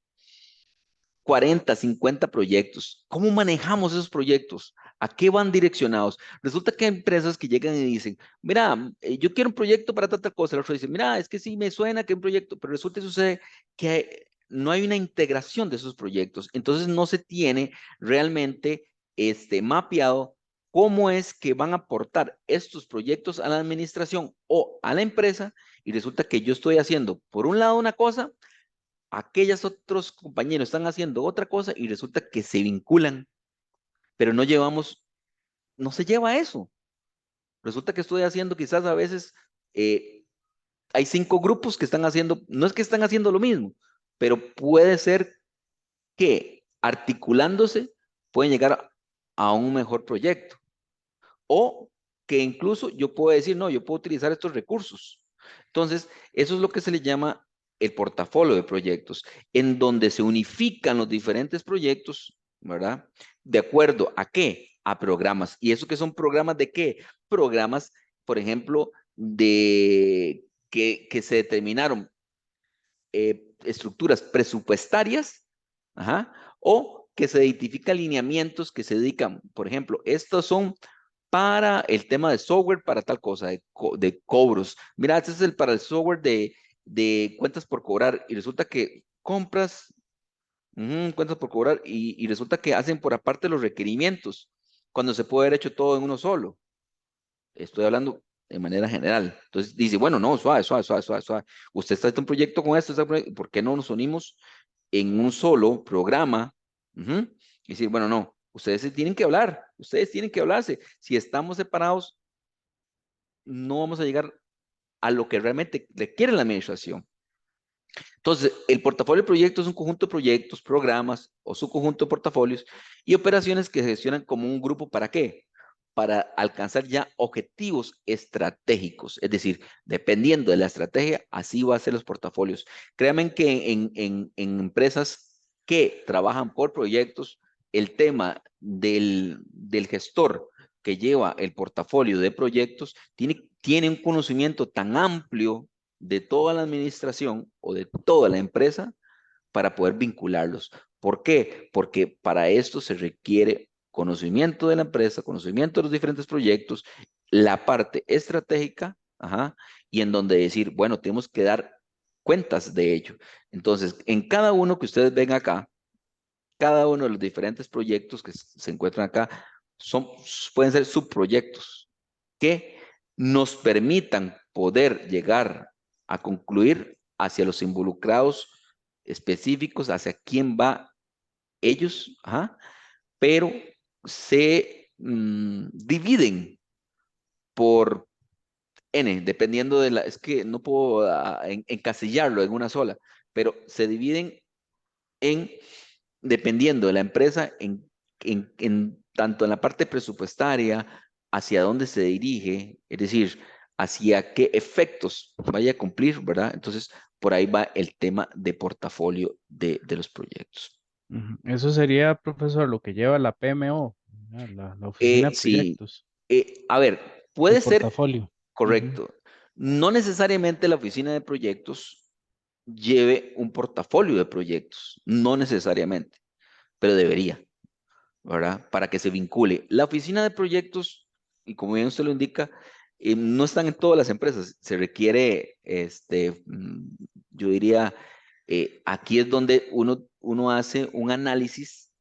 40, 50 proyectos. ¿Cómo manejamos esos proyectos? ¿A qué van direccionados? Resulta que hay empresas que llegan y dicen, mira, yo quiero un proyecto para tal cosa. El otro dice, mira, es que sí me suena que hay un proyecto, pero resulta que sucede que no hay una integración de esos proyectos. Entonces no se tiene realmente mapeado cómo es que van a aportar estos proyectos a la administración o a la empresa y resulta que yo estoy haciendo por un lado una cosa aquellos otros compañeros están haciendo otra cosa y resulta que se vinculan, pero no se lleva eso. Resulta que estoy haciendo quizás a veces, eh, hay 5 grupos que están haciendo, no es que están haciendo lo mismo, pero puede ser que articulándose pueden llegar a un mejor proyecto. O que incluso yo puedo decir, no, yo puedo utilizar estos recursos. Entonces, eso es lo que se le llama el portafolio de proyectos, en donde se unifican los diferentes proyectos, ¿verdad? ¿De acuerdo a qué? A programas. ¿Y eso qué son programas de qué? Programas, por ejemplo, que se determinaron estructuras presupuestarias, ajá, o que se identifican lineamientos que se dedican, por ejemplo, estos son para el tema de software, para tal cosa, de cobros. Mira, este es para el software de cuentas por cobrar y resulta que compras cuentas por cobrar y resulta que hacen por aparte los requerimientos, cuando se puede haber hecho todo en uno solo. Estoy hablando de manera general. Entonces dice, bueno, no, suave, suave, suave, suave, suave. Usted está en un proyecto con esto, ¿por qué no nos unimos en un solo programa? Ujú. Y decir, bueno, no, ustedes se tienen que hablar, ustedes tienen que hablarse. Si estamos separados, no vamos a llegar a lo que realmente requiere la administración. Entonces, el portafolio de proyectos es un conjunto de proyectos, programas o su conjunto de portafolios y operaciones que se gestionan como un grupo. ¿Para qué? Para alcanzar ya objetivos estratégicos. Es decir, dependiendo de la estrategia, así va a ser los portafolios. Créanme que en empresas que trabajan por proyectos, el tema del gestor que lleva el portafolio de proyectos tiene un conocimiento tan amplio de toda la administración o de toda la empresa para poder vincularlos. ¿Por qué? Porque para esto se requiere conocimiento de la empresa, conocimiento de los diferentes proyectos, la parte estratégica, ajá, y en donde decir, bueno, tenemos que dar cuentas de ello. Entonces, en cada uno que ustedes ven acá, cada uno de los diferentes proyectos que se encuentran acá son, pueden ser subproyectos que nos permitan poder llegar a concluir hacia los involucrados específicos, hacia quién va ellos, ajá, pero se dividen por N, dependiendo de es que no puedo encasillarlo en una sola, pero se dividen en, dependiendo de la empresa, tanto en la parte presupuestaria, hacia dónde se dirige, es decir, hacia qué efectos vaya a cumplir, ¿verdad? Entonces, por ahí va el tema de portafolio de los proyectos. Ujú. Eso sería, profesor, lo que lleva la PMO, ¿verdad? La oficina de Sí, proyectos, a ver, el puede ser portafolio. Ujú, correcto. No necesariamente la oficina de proyectos lleve un portafolio de proyectos, no necesariamente, pero debería. ¿Verdad? Para que se vincule. La oficina de proyectos, y como bien usted lo indica, no están en todas las empresas. Se requiere, yo diría, aquí es donde uno hace un análisis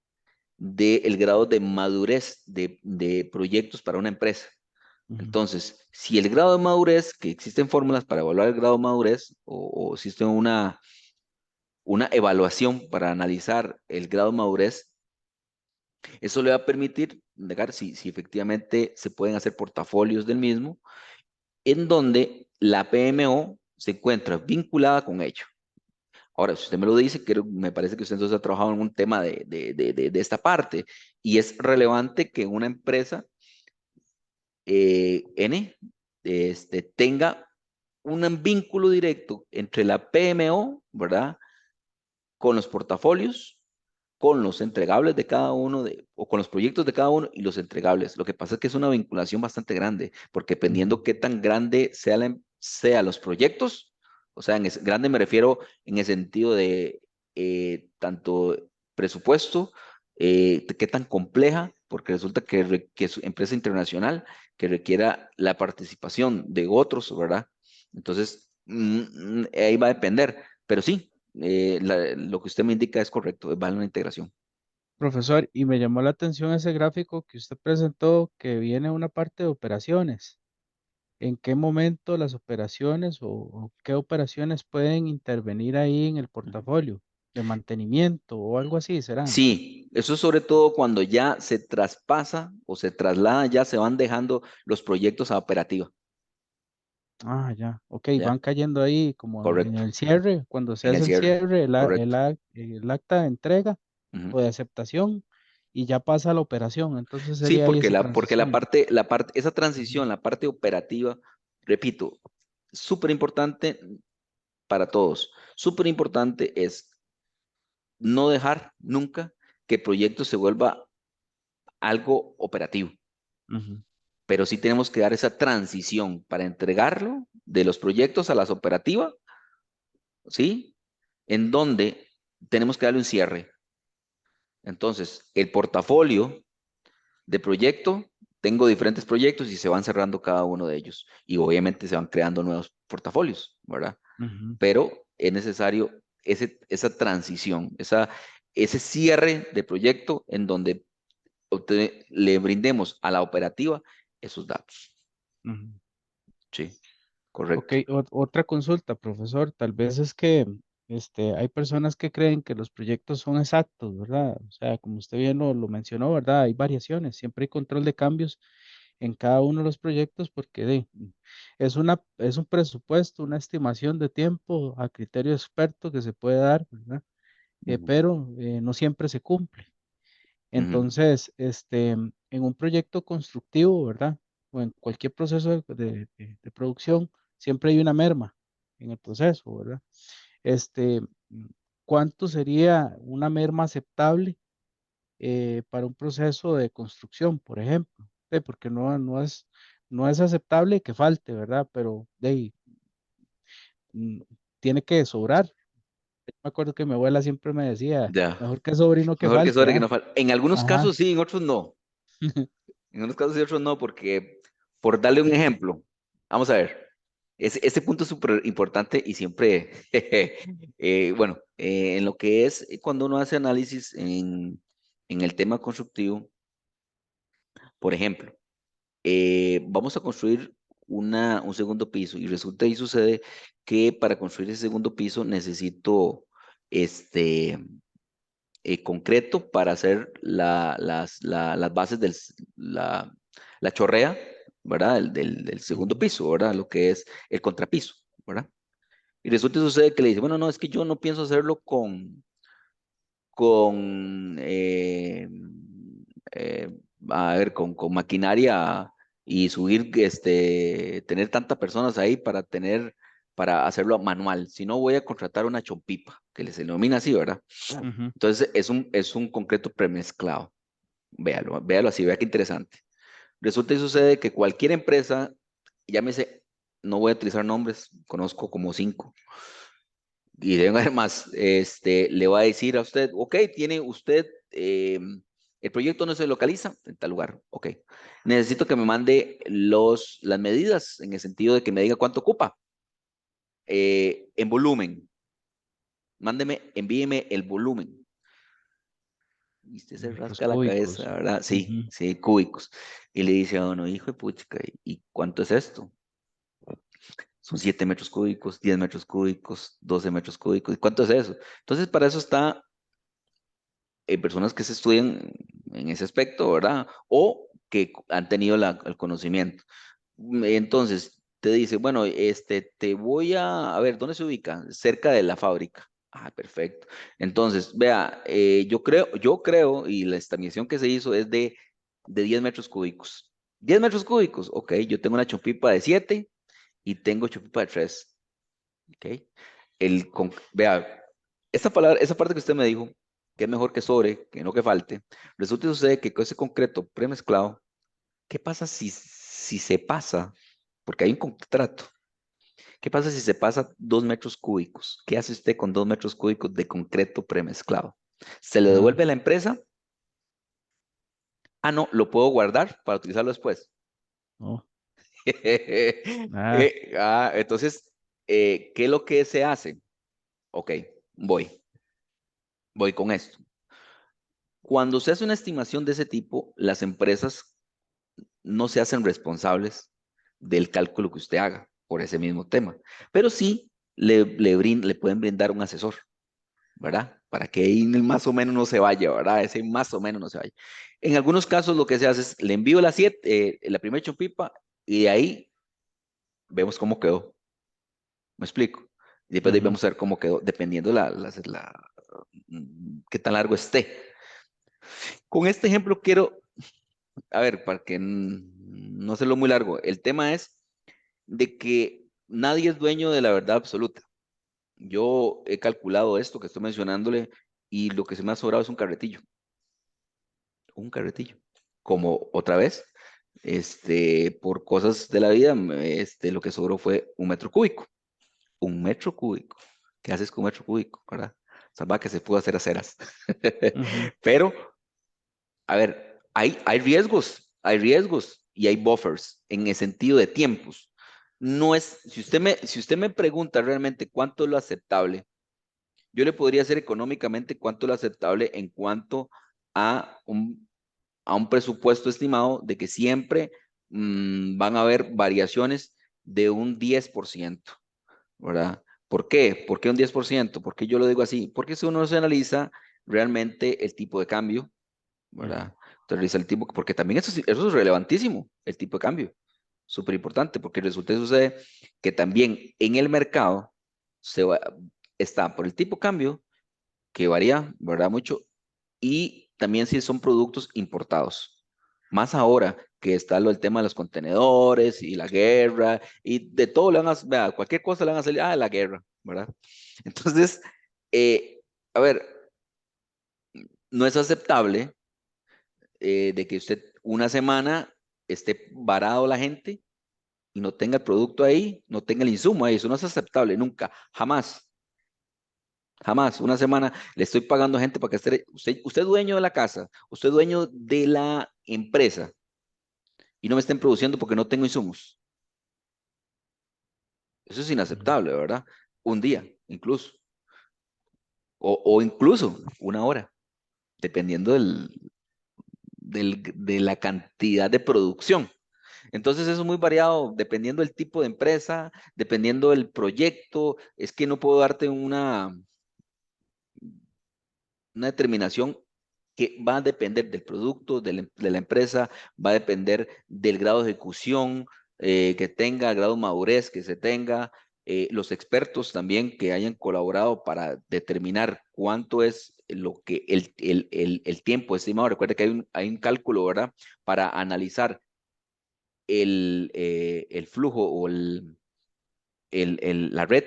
del grado de madurez de proyectos para una empresa. ujú. Entonces, si el grado de madurez, que existen fórmulas para evaluar el grado de madurez, o existe una evaluación para analizar el grado de madurez, eso le va a permitir negar si efectivamente se pueden hacer portafolios del mismo, en donde la PMO se encuentra vinculada con ello. Ahora, si usted me lo dice, me parece que usted entonces ha trabajado en un tema de esta parte y es relevante que una empresa N tenga un vínculo directo entre la PMO, ¿verdad? Con los portafolios, con los entregables de cada uno o con los proyectos de cada uno y los entregables. Lo que pasa es que es una vinculación bastante grande, porque Ujú, dependiendo qué tan grande sea los proyectos, o sea, grande me refiero en el sentido de tanto presupuesto, qué tan compleja, porque resulta que es empresa internacional que requiera la participación de otros, ¿verdad? Entonces, ahí va a depender, pero sí, lo que usted me indica es correcto, vale una integración. profesor, y me llamó la atención ese gráfico que usted presentó que viene una parte de operaciones. ¿En qué momento las operaciones o qué operaciones pueden intervenir ahí en el portafolio de mantenimiento o algo así serán? Sí, eso es sobre todo cuando ya se traspasa o se traslada, ya se van dejando los proyectos a operativa. Ah, ya, ok, ¿Ya? van cayendo ahí como en Correcto. el cierre, cuando se En el hace el cierre. cierre, Correcto. el acta de entrega Ujú. o de aceptación y ya pasa a la operación, entonces Sí, sería ahí esa porque transición. esa Ujú, transición, la parte operativa, repito, súper importante para todos. Súper importante es no dejar nunca que el proyecto se vuelva algo operativo, ujú, pero sí tenemos que dar esa transición para entregarlo de los proyectos a las operativas, ¿sí? En donde tenemos que darle un cierre. Entonces, el portafolio de proyecto, tengo diferentes proyectos y se van cerrando cada uno de ellos. Y obviamente se van creando nuevos portafolios, ¿verdad? ujú, Pero es necesario esa transición, ese cierre de proyecto en donde le brindemos a la operativa esos datos. ujú. Sí, Ok, correcto. otra consulta, profesor. Tal vez es que hay personas que creen que los proyectos son exactos, ¿verdad? O sea, como usted bien lo mencionó, ¿verdad? Hay variaciones, siempre hay control de cambios en cada uno de los proyectos porque es un presupuesto, una estimación de tiempo a criterio experto que se puede dar, ¿verdad? Ujú, Pero no siempre se cumple. ujú, Entonces, en un proyecto constructivo, ¿verdad? O en cualquier proceso de producción, siempre hay una merma en el proceso, ¿verdad? Este, mm, ¿Cuánto sería una merma aceptable para un proceso de construcción, por ejemplo? Porque no es aceptable que falte, ¿verdad? Pero mm, tiene que sobrar. Yo me acuerdo que mi abuela siempre me decía, ya. mejor que sobre y no que Mejor que falte, sobre que ¿ah? no falte. En algunos Ajá. casos sí, en otros no. En unos casos y otros no, porque por darle un ejemplo, vamos a ver, este punto es súper importante y siempre, bueno, en lo que es cuando uno hace análisis en el tema constructivo, por ejemplo, vamos a construir un segundo piso y resulta y sucede que para construir ese segundo piso necesito este concreto para hacer las bases la chorrea, ¿verdad? Del segundo Ujú, piso, ¿verdad? Lo que es el contrapiso, ¿verdad? Y resulta y sucede que le dice, bueno, no, es que yo no pienso hacerlo con eh, a ver, con maquinaria y subir, tener tantas personas ahí para hacerlo manual, si no voy a contratar una chompipa, que se denomina así, ¿verdad? ujú, Entonces es un concreto premezclado. Véalo, véalo así, vea qué interesante. Resulta y sucede que cualquier empresa, llámese, no voy a utilizar nombres, conozco como 5, y deben haber más, le va a decir a usted, ok, tiene usted, el proyecto no se localiza en tal lugar, ok. Necesito que me mande las medidas en el sentido de que me diga cuánto ocupa, en volumen. Envíeme el volumen. Y usted se metros rasca la cabeza, cúbicos. ¿verdad? Sí, Ujú, sí, cúbicos. Y le dice a uno, hijo de puchica, ¿y cuánto es esto? Son 7 metros cúbicos, 10 metros cúbicos, 12 metros cúbicos. ¿Y cuánto es eso? Entonces, para eso está personas que se estudian en ese aspecto, ¿verdad? O que han tenido el conocimiento. Entonces, te dice, bueno, te voy a ver, ¿dónde se ubica? Cerca de la fábrica. Ah, perfecto. Entonces, vea, yo creo, y la estimación que se hizo es de 10 metros cúbicos. 10 metros cúbicos, ok, yo tengo una chupipa de 7 y tengo chupipa de 3, ok. Vea, esa parte que usted me dijo, que es mejor que sobre, que no que falte, resulta y sucede que con ese concreto premezclado, ¿qué pasa si se pasa? Porque hay un contrato. ¿Qué pasa si se pasa 2 metros cúbicos? ¿Qué hace usted con 2 metros cúbicos de concreto premezclado? ¿Se lo ah, devuelve a la empresa? Ah, no, lo puedo guardar para utilizarlo después. oh, ah, Entonces, ¿qué es lo que se hace? Ok, voy con esto. Cuando se hace una estimación de ese tipo, las empresas no se hacen responsables del cálculo que usted haga por ese mismo tema. Pero sí le pueden brindar un asesor, ¿verdad? Para que ahí más o menos no se vaya, ¿verdad? Ese más o menos no se vaya. En algunos casos lo que se hace es, le envío la primera chompipa y de ahí vemos cómo quedó. ¿Me explico? Y después de ahí Ujú, vamos a ver cómo quedó, dependiendo qué tan largo esté. Con este ejemplo quiero, a ver, para que no hacerlo muy largo, el tema es de que nadie es dueño de la verdad absoluta. Yo he calculado esto que estoy mencionándole y lo que se me ha sobrado es un carretillo. Como otra vez, por cosas de la vida, lo que sobró fue un metro cúbico. Un metro cúbico. ¿Qué haces con un metro cúbico, verdad? Salva que se pudo hacer aceras. ujú. Pero, a ver, hay riesgos y hay buffers en el sentido de tiempos. No es, si usted me pregunta realmente cuánto es lo aceptable, yo le podría hacer económicamente cuánto es lo aceptable en cuanto a a un presupuesto estimado de que siempre van a haber variaciones de un 10%, ¿verdad? ¿Por qué? ¿Por qué un 10%? ¿Por qué yo lo digo así? Porque si uno se analiza realmente el tipo de cambio, Ujú. ¿verdad? Entonces analiza el tipo, porque también eso es relevantísimo, el tipo de cambio, súper importante, porque resulta que sucede que también en el mercado se va, está por el tipo de cambio, que varía, ¿verdad? Mucho, y también si son productos importados. Más ahora que está el tema de los contenedores y la guerra y de todo le van a, vea, cualquier cosa le van a salir, la guerra, ¿verdad? Entonces, eh, a ver, no es aceptable de que usted una semana esté varado la gente y no tenga el producto ahí, no tenga el insumo ahí, eso no es aceptable nunca, jamás. Jamás, una semana le estoy pagando a gente para que usted es dueño de la casa, usted es dueño de la empresa y no me estén produciendo porque no tengo insumos. Eso es Ujú. inaceptable, ¿verdad? Un día, incluso, o incluso una hora, dependiendo de la cantidad de producción. Entonces eso es muy variado dependiendo del tipo de empresa, dependiendo del proyecto. Es que no puedo darte una determinación que va a depender del producto, de la empresa, va a depender del grado de ejecución que tenga, el grado de madurez que se tenga, los expertos también que hayan colaborado para determinar cuánto es lo que el tiempo estimado. Recuerda que hay un cálculo, ¿verdad? Para analizar el flujo o la red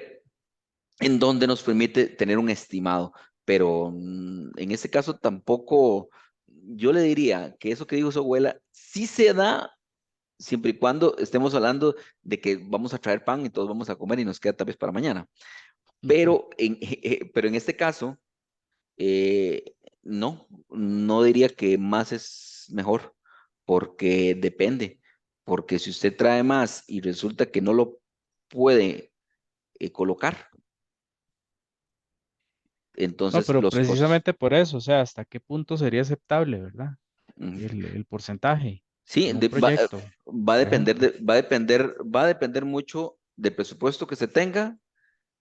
en donde nos permite tener un estimado. Pero en este caso tampoco, yo le diría que eso que dijo su abuela sí se da siempre y cuando estemos hablando de que vamos a traer pan y todos vamos a comer y nos queda tal vez para mañana. Ujú. Pero en este caso, no, no diría que más es mejor, porque depende. Porque si usted trae más y resulta que no lo puede colocar, No, entonces pero los costos. precisamente por eso, o sea, ¿hasta qué punto sería aceptable, verdad? Ujú. El porcentaje Sí, en un proyecto, va a por depender ejemplo. va a depender mucho del presupuesto que se tenga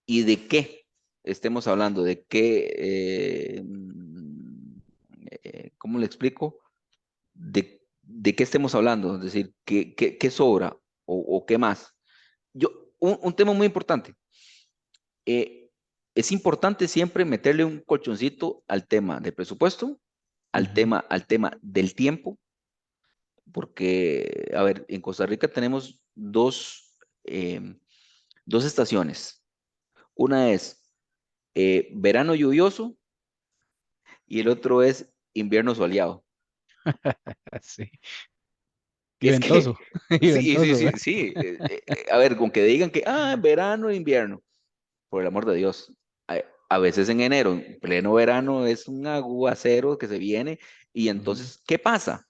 y de qué estemos hablando, de qué, ¿cómo le explico? De qué estemos hablando, es decir, qué sobra o qué más. Un tema muy importante. eh, es importante siempre meterle un colchoncito al tema del presupuesto, Ujú, al tema del tiempo, porque, a ver, en Costa Rica tenemos dos estaciones. Una es verano lluvioso y el otro es invierno soleado. sí. Y Es ventoso, que, y sí, sí, ventoso, sí, ¿verdad? sí. A ver, con que digan que, verano e invierno, por el amor de Dios. A veces en enero, en pleno verano, es un aguacero que se viene y Ujú, entonces, ¿qué pasa?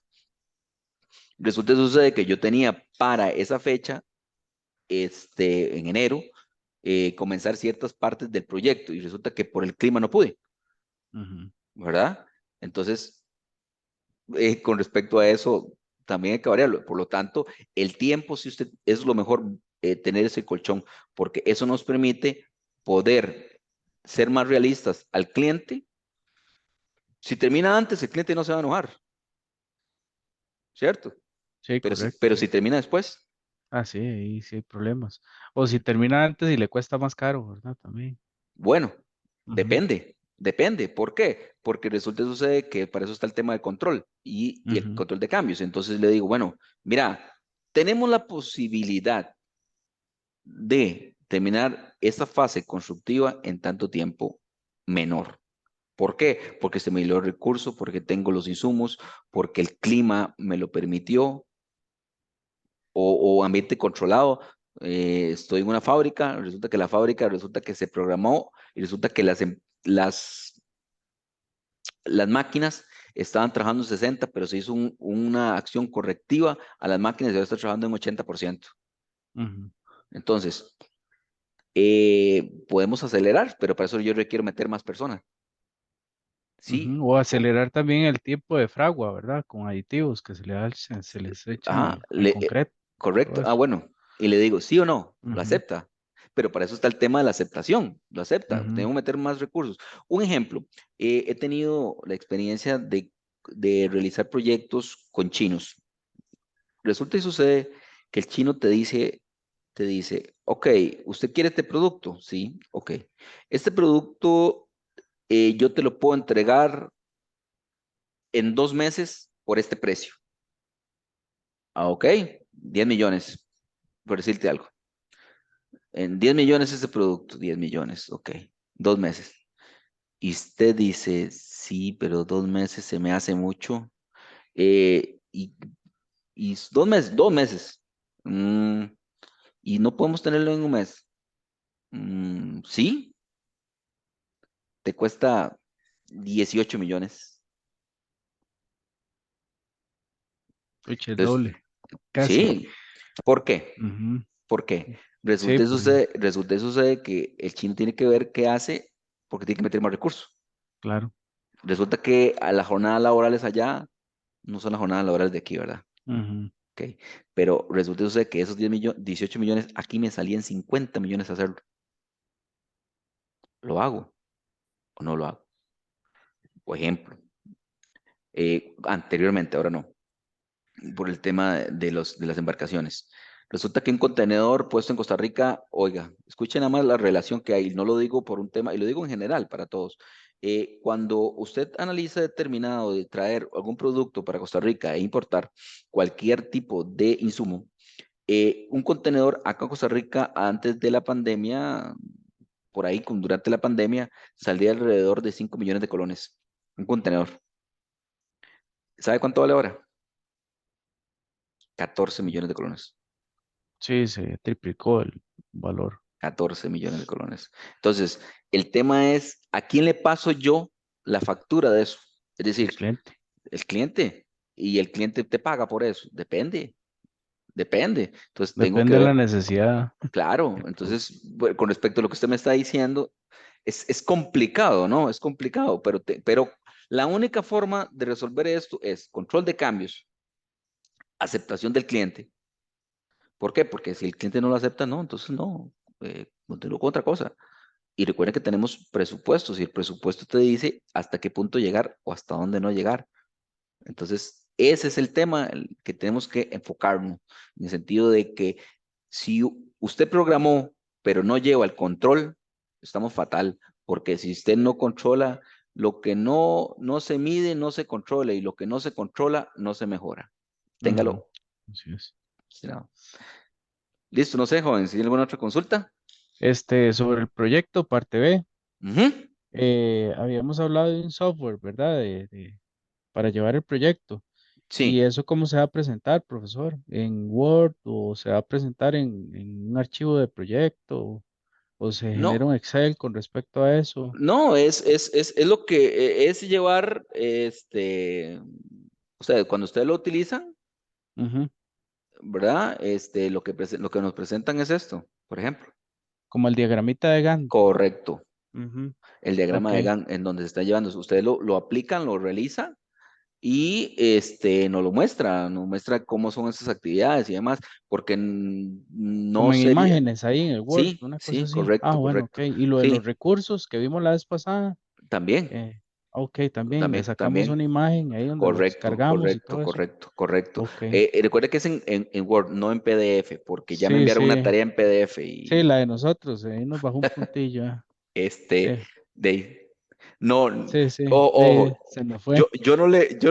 Resulta que sucede que yo tenía para esa fecha, en enero, comenzar ciertas partes del proyecto y resulta que por el clima no pude, ujú. ¿verdad? Entonces, con respecto a eso, también hay que variarlo. Por lo tanto, el tiempo, si usted, es lo mejor tener ese colchón, porque eso nos permite poder ser más realistas al cliente. Si termina antes, el cliente no se va a enojar, ¿cierto? Sí, Pero correcto. si termina después, Ah, sí, ahí sí hay problemas. O si termina antes y le cuesta más caro, ¿verdad? También. bueno, Ujú, depende. ¿Por qué? Porque resulta y sucede que para eso está el tema de control y el ujú, control de cambios. Entonces le digo, bueno, mira, tenemos la posibilidad de terminar esta fase constructiva en tanto tiempo menor. ¿Por qué? Porque se me dio el recurso, porque tengo los insumos, porque el clima me lo permitió, o ambiente controlado. Estoy en una fábrica, resulta que la fábrica, resulta que se programó y resulta que las máquinas estaban trabajando en 60, pero se hizo una acción correctiva a las máquinas y ahora está trabajando en 80%. ujú, Entonces, podemos acelerar, pero para eso yo requiero meter más personas. Sí, ujú. O acelerar también el tiempo de fragua, ¿verdad? Con aditivos que se les echan ajá, al concreto, todo correcto. Ah, eso. bueno, y le digo, sí o no, lo Ujú, acepta. Pero para eso está el tema de la aceptación, lo acepta, ujú, tengo que meter más recursos. Un ejemplo, he tenido la experiencia de realizar proyectos con chinos. Resulta y sucede que el chino te dice, ok, ¿usted quiere este producto? Sí, ok. Este producto yo te lo puedo entregar en 2 meses por este precio. Ah, ok, 10 millones, por decirte algo. En 10 millones ese producto, 10 millones, ok, 2 meses. Y usted dice, sí, pero 2 meses se me hace mucho. Y 2 meses, 2 meses. Mm, y no podemos tenerlo en un mes. Sí, te cuesta 18 millones. pucha, el Entonces, doble, casi. sí, ¿por qué? Ujú. ¿Por qué? Sí, Resulta y sucede que el chino tiene que ver qué hace porque tiene que meter más recursos. claro. Resulta que a las jornadas laborales allá no son las jornadas laborales de aquí, ¿verdad? Ujú, Ok. Pero resulta y sucede que esos 10 millones, 18 millones, aquí me salían 50 millones hacerlo. ¿Lo hago o no lo hago? Por ejemplo, anteriormente, ahora no, por el tema de las embarcaciones. Resulta que un contenedor puesto en Costa Rica, oiga, escuchen nada más la relación que hay, no lo digo por un tema, y lo digo en general para todos. Cuando usted analiza determinado de traer algún producto para Costa Rica e importar cualquier tipo de insumo, un contenedor acá en Costa Rica antes de la pandemia, por ahí durante la pandemia, salía alrededor de 5 millones de colones. Un contenedor. ¿Sabe cuánto vale ahora? 14 millones de colones. sí, se triplicó el valor. 14 millones de colones. Entonces, el tema es, ¿a quién le paso yo la factura de eso? Es El decir, cliente. el cliente. Y el cliente te paga por eso. Depende. Entonces, tengo que Depende de la ver, necesidad. claro. Entonces, bueno, con respecto a lo que usted me está diciendo, es complicado, ¿no? Es complicado, pero la única forma de resolver esto es control de cambios, aceptación del cliente. ¿Por qué? Porque si el cliente no lo acepta, no, entonces no, continúo con otra cosa. Y recuerda que tenemos presupuestos y el presupuesto te dice hasta qué punto llegar o hasta dónde no llegar. Entonces, ese es el tema que tenemos que enfocarnos, en el sentido de que si usted programó, pero no lleva el control, estamos fatal, porque si usted no controla, lo que no se mide, no se controla, y lo que no se controla, no se mejora. Ujú, Téngalo. así es. No. Listo, no sé, joven, si tiene alguna otra consulta. Sobre el proyecto, parte B, Ujú. habíamos hablado de un software, ¿verdad? Para llevar el proyecto. ¿Y Sí. eso cómo se va a presentar, profesor? ¿En Word o se va a presentar en un archivo de proyecto o se genera No, un Excel con respecto a eso? no, es lo que es llevar, o sea, cuando ustedes lo utilizan, Ujú, ¿verdad? Lo que nos presentan es esto, por ejemplo. como el diagramita de Gantt. Correcto. Ujú, El diagrama ok, de Gantt en donde se está llevando. Ustedes lo aplican, lo realizan y nos muestra cómo son esas actividades y demás, porque no Como en sería, imágenes ahí en el Word, sí, una cosa sí, así. Ah, correcto, bueno, ok. correcto, Y lo de los sí, recursos que vimos la vez pasada, también, eh, ok, también le también, sacamos también. una imagen ahí donde los Correcto, cargamos y correcto, todo eso. correcto, correcto. Ok. Recuerde que es en Word, no en PDF, porque ya me Sí, enviaron una sí, tarea en PDF sí, la y de nosotros, ahí nos bajó un puntillo. este, Sí, de ahí, no, sí, sí, ojo, se nos fue. yo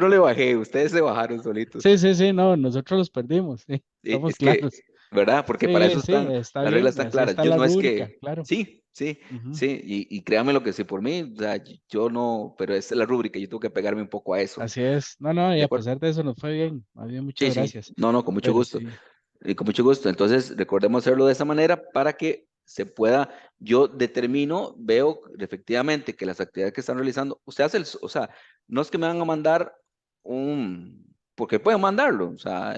no le bajé, ustedes se bajaron solitos. Sí, sí, sí, no, nosotros los perdimos, sí, estamos Es que, claros. ¿verdad? Porque para Sí, eso sí, están, está las reglas bien, están así claras. está Yo la no es rúbrica, que, claro. sí, sí, Ujú. sí, y créanme lo que sí por mí, o sea, yo no, pero esa es la rúbrica, yo tengo que pegarme un poco a eso, Así es. No, no, y ¿de a acuerdo? pesar de eso nos fue bien, más bien muchas Sí, sí, gracias. no, no, con mucho Pero gusto. sí. Y con mucho gusto. Entonces, recordemos hacerlo de esa manera para que se pueda, yo determino, veo efectivamente que las actividades que están realizando, usted hace o sea, no es que me van a mandar porque pueden mandarlo, o sea,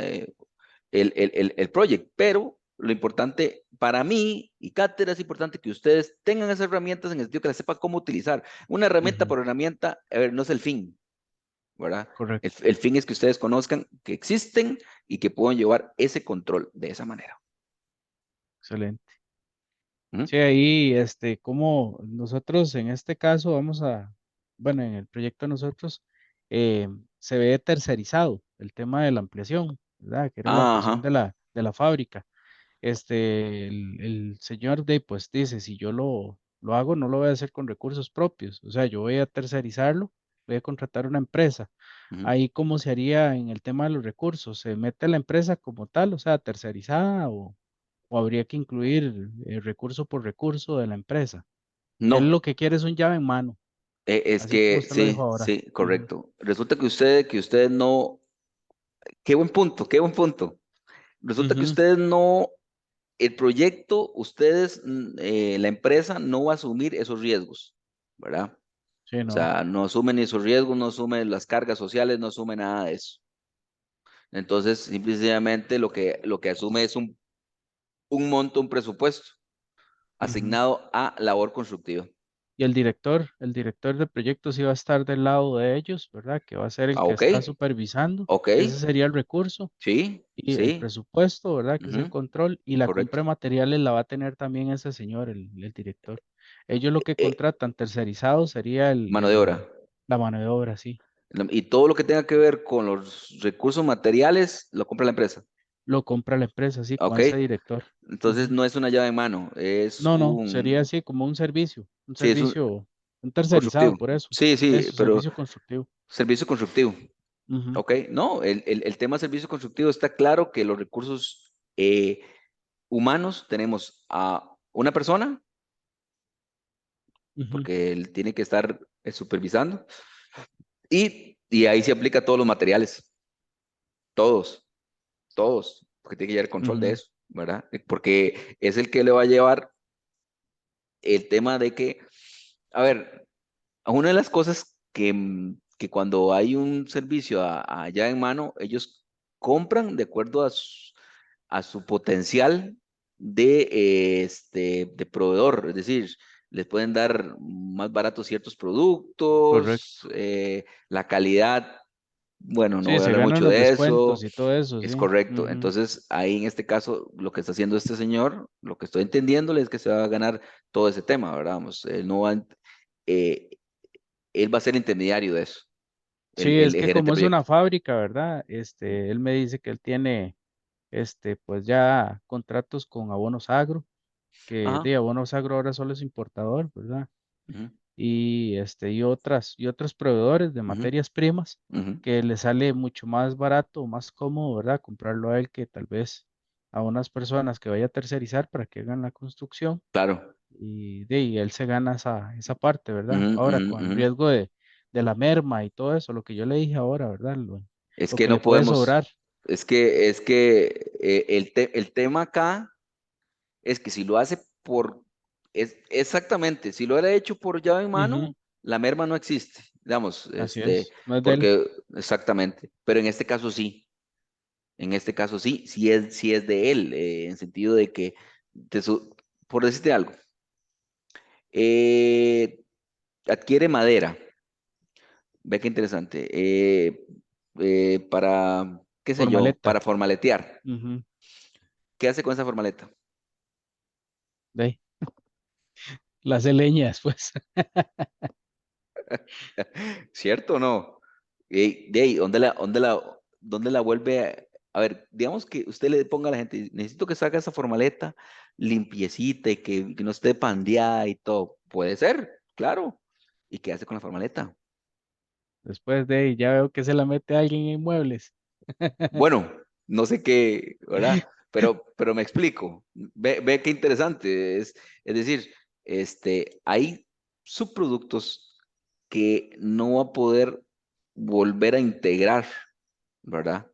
el project, pero lo importante para mí y Cátedra es importante que ustedes tengan esas herramientas en el sentido que las sepan cómo utilizar. Una herramienta Ujú, por herramienta, a ver, no es el fin, ¿verdad? El, correcto, el fin es que ustedes conozcan que existen y que puedan llevar ese control de esa manera. excelente. ¿Mm? Sí, ahí, como nosotros en este caso vamos a, bueno, en el proyecto nosotros eh, se ve tercerizado el tema de la ampliación, ¿verdad? Que era la ampliación Ajá. de la fábrica. El señor de, pues dice, si yo lo hago, no lo voy a hacer con recursos propios, o sea, yo voy a tercerizarlo, voy a contratar una empresa. Ujú. Ahí, ¿cómo se haría en el tema de los recursos? ¿Se mete la empresa como tal, o sea, tercerizada o habría que incluir recurso por recurso de la empresa? Él No, lo que quiere es un llave en mano, es así como que usted lo dijo sí, ahora. sí, Ujú, correcto. Resulta que ustedes no, qué buen punto, qué buen punto. Resulta que ujú, ustedes no, el proyecto, ustedes, la empresa no va a asumir esos riesgos, ¿verdad? sí, O no. sea, no asumen esos riesgos, no asumen las cargas sociales, no asume nada de eso. Entonces, simplemente lo que asume es un monto, un presupuesto Ujú. asignado a labor constructiva. Y el director de proyectos iba a estar del lado de ellos, ¿verdad? Que va a ser el Ah, que ok, está supervisando. ok, Ese sería el recurso sí, y el sí, presupuesto, ¿verdad? Que es el ujú, control. Y la compra correcto. de materiales la va a tener también ese señor, el director. Ellos lo que Eh, contratan tercerizado sería mano de obra. la mano de obra, sí. Y todo lo que tenga que ver con los recursos materiales lo compra la empresa. Lo compra la empresa, sí, con Ok, ese director. entonces Ujú. no es una llave en mano, es No, no, sería así como un sí, es un servicio, un tercerizado, constructivo. por eso. Sí, sí, Eso, pero servicio constructivo. servicio constructivo. Ujú, Ok, no, el tema servicio constructivo está claro que los recursos humanos tenemos a una persona, ujú, porque él tiene que estar supervisando, y ahí se aplica a todos los materiales, todos, todos, porque tiene que llevar control de ujú, eso, ¿verdad? Porque es el que le va a llevar el tema de que, a ver, una de las cosas que cuando hay un servicio allá en mano, ellos compran de acuerdo a su potencial de proveedor, es decir, les pueden dar más baratos ciertos productos, correcto. la calidad, bueno, no Sí, voy a se hablar ganan mucho los de eso, descuentos y todo eso, es sí. correcto. Ujú, Entonces, ahí en este caso, lo que está haciendo este señor, lo que estoy entendiéndole es que se va a ganar todo ese tema, ¿verdad? Vamos, eh, él va a ser intermediario de eso, sí, es el que gerente de como es una proyecto. fábrica, ¿verdad? Él me dice que él tiene, pues ya contratos con Abonos Agro, que Ajá. de Abonos Agro ahora solo es importador, ¿verdad? Ujú, Y otros proveedores de ujú, materias primas ujú. que le sale mucho más barato, más cómodo, ¿verdad? Comprarlo a él que tal vez a unas personas que vaya a tercerizar para que hagan la construcción Claro. y de ahí él se gana esa parte, ¿verdad? Ujú, Ahora, ujú, con el ujú. riesgo de la merma y todo eso, lo que yo le dije ahora, ¿verdad? Es Lo que que le no puede podemos, sobrar. el tema acá es que si lo hace exactamente, si lo hubiera hecho por llave en Ujú, mano, la merma no existe, digamos, así es, no es de él. porque exactamente, pero en este caso sí, en este caso sí, sí es de él, en sentido de que, por decirte algo, eh, adquiere madera, ve qué interesante, para, qué sé yo, Formaleta. para formaletear. Ujú. ¿Qué hace con esa formaleta? De ahí, las de leñas, pues. ¿Cierto o no? De ahí, ¿dónde la vuelve a ver, digamos que usted le ponga a la gente, necesito que salga esa formaleta limpiecita y que no esté pandeada y todo. Puede ser, claro. ¿Y qué hace con la formaleta? Después de ahí, ya veo que se la mete alguien en muebles. Bueno, no sé qué, ¿verdad? Pero me explico. Ve qué interesante. Es decir, hay subproductos que no va a poder volver a integrar, ¿verdad?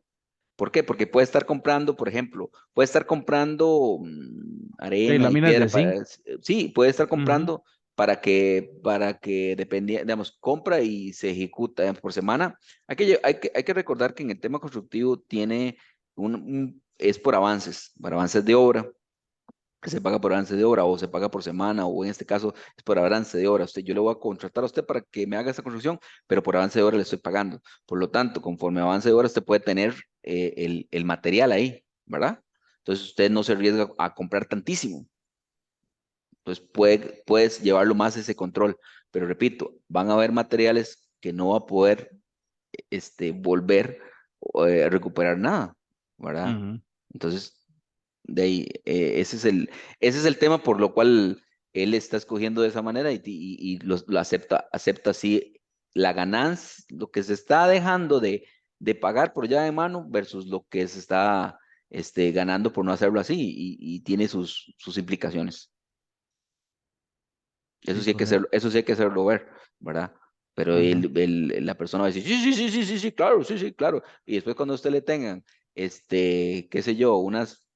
¿Por qué? Porque puede estar comprando, por ejemplo, puede estar comprando De arena y láminas piedra de zinc. para, sí, puede estar Ujú. comprando para que dependía, digamos, compra y se ejecuta, digamos, por semana. Hay que recordar que en el tema constructivo tiene es por avances de obra que se paga por avance de obra o se paga por semana o en este caso es por avance de obra. Yo le voy a contratar a usted para que me haga esa construcción, pero por avance de obra le estoy pagando. Por lo tanto, conforme avance de obra, usted puede tener el material ahí, ¿verdad? Entonces usted no se arriesga a comprar tantísimo. Entonces puedes llevarlo más ese control. Pero repito, van a haber materiales que no va a poder volver a recuperar nada, ¿verdad? Ujú. Entonces, de ahí, ese es el tema por lo cual él está escogiendo de esa manera y lo acepta así la ganancia, lo que se está dejando de pagar por llave de mano versus lo que se está ganando por no hacerlo así y tiene sus implicaciones. Sí, correcto. Eso sí hay que hacerlo ver, ¿verdad? Pero Ajá. la persona va a decir, sí, sí, sí, sí, sí, sí, claro, sí, sí, claro. Y después cuando usted le tengan, qué sé yo, unas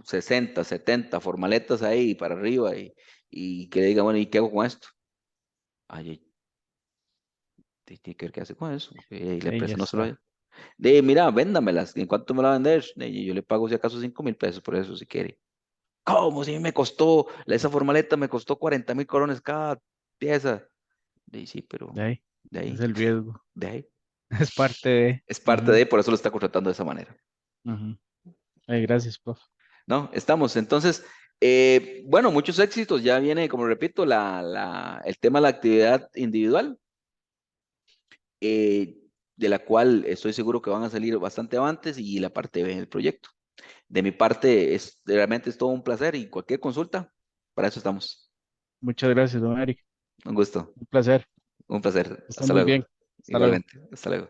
60 70 formaletas ahí para arriba y que le diga, bueno, ¿y qué hago con esto? Ay, tiene que ver qué hace con eso. Y la Ahí ya empresa no se lo está. haya. Mira, véndamelas. ¿En cuánto me la va a vender? Yo le pago si acaso 5.000 pesos por eso, si quiere. ¿Cómo? Si me costó, esa formaleta me costó 40.000 colones cada pieza. Sí, pero De ahí. de Es ahí, el riesgo. de ahí. Es parte de. Es parte Ujú. de, por eso lo está contratando de esa manera. Ujú. Ay, gracias, prof. ¿No? Estamos. Entonces, bueno, muchos éxitos. Ya viene, como repito, el tema de la actividad individual, eh, de la cual estoy seguro que van a salir bastante avantes y la parte B del proyecto. De mi parte, realmente es todo un placer y cualquier consulta, para eso estamos. Muchas gracias, don Eric. Un gusto, Un placer. un placer. Está Hasta muy luego. bien. Hasta luego. Igualmente, hasta luego.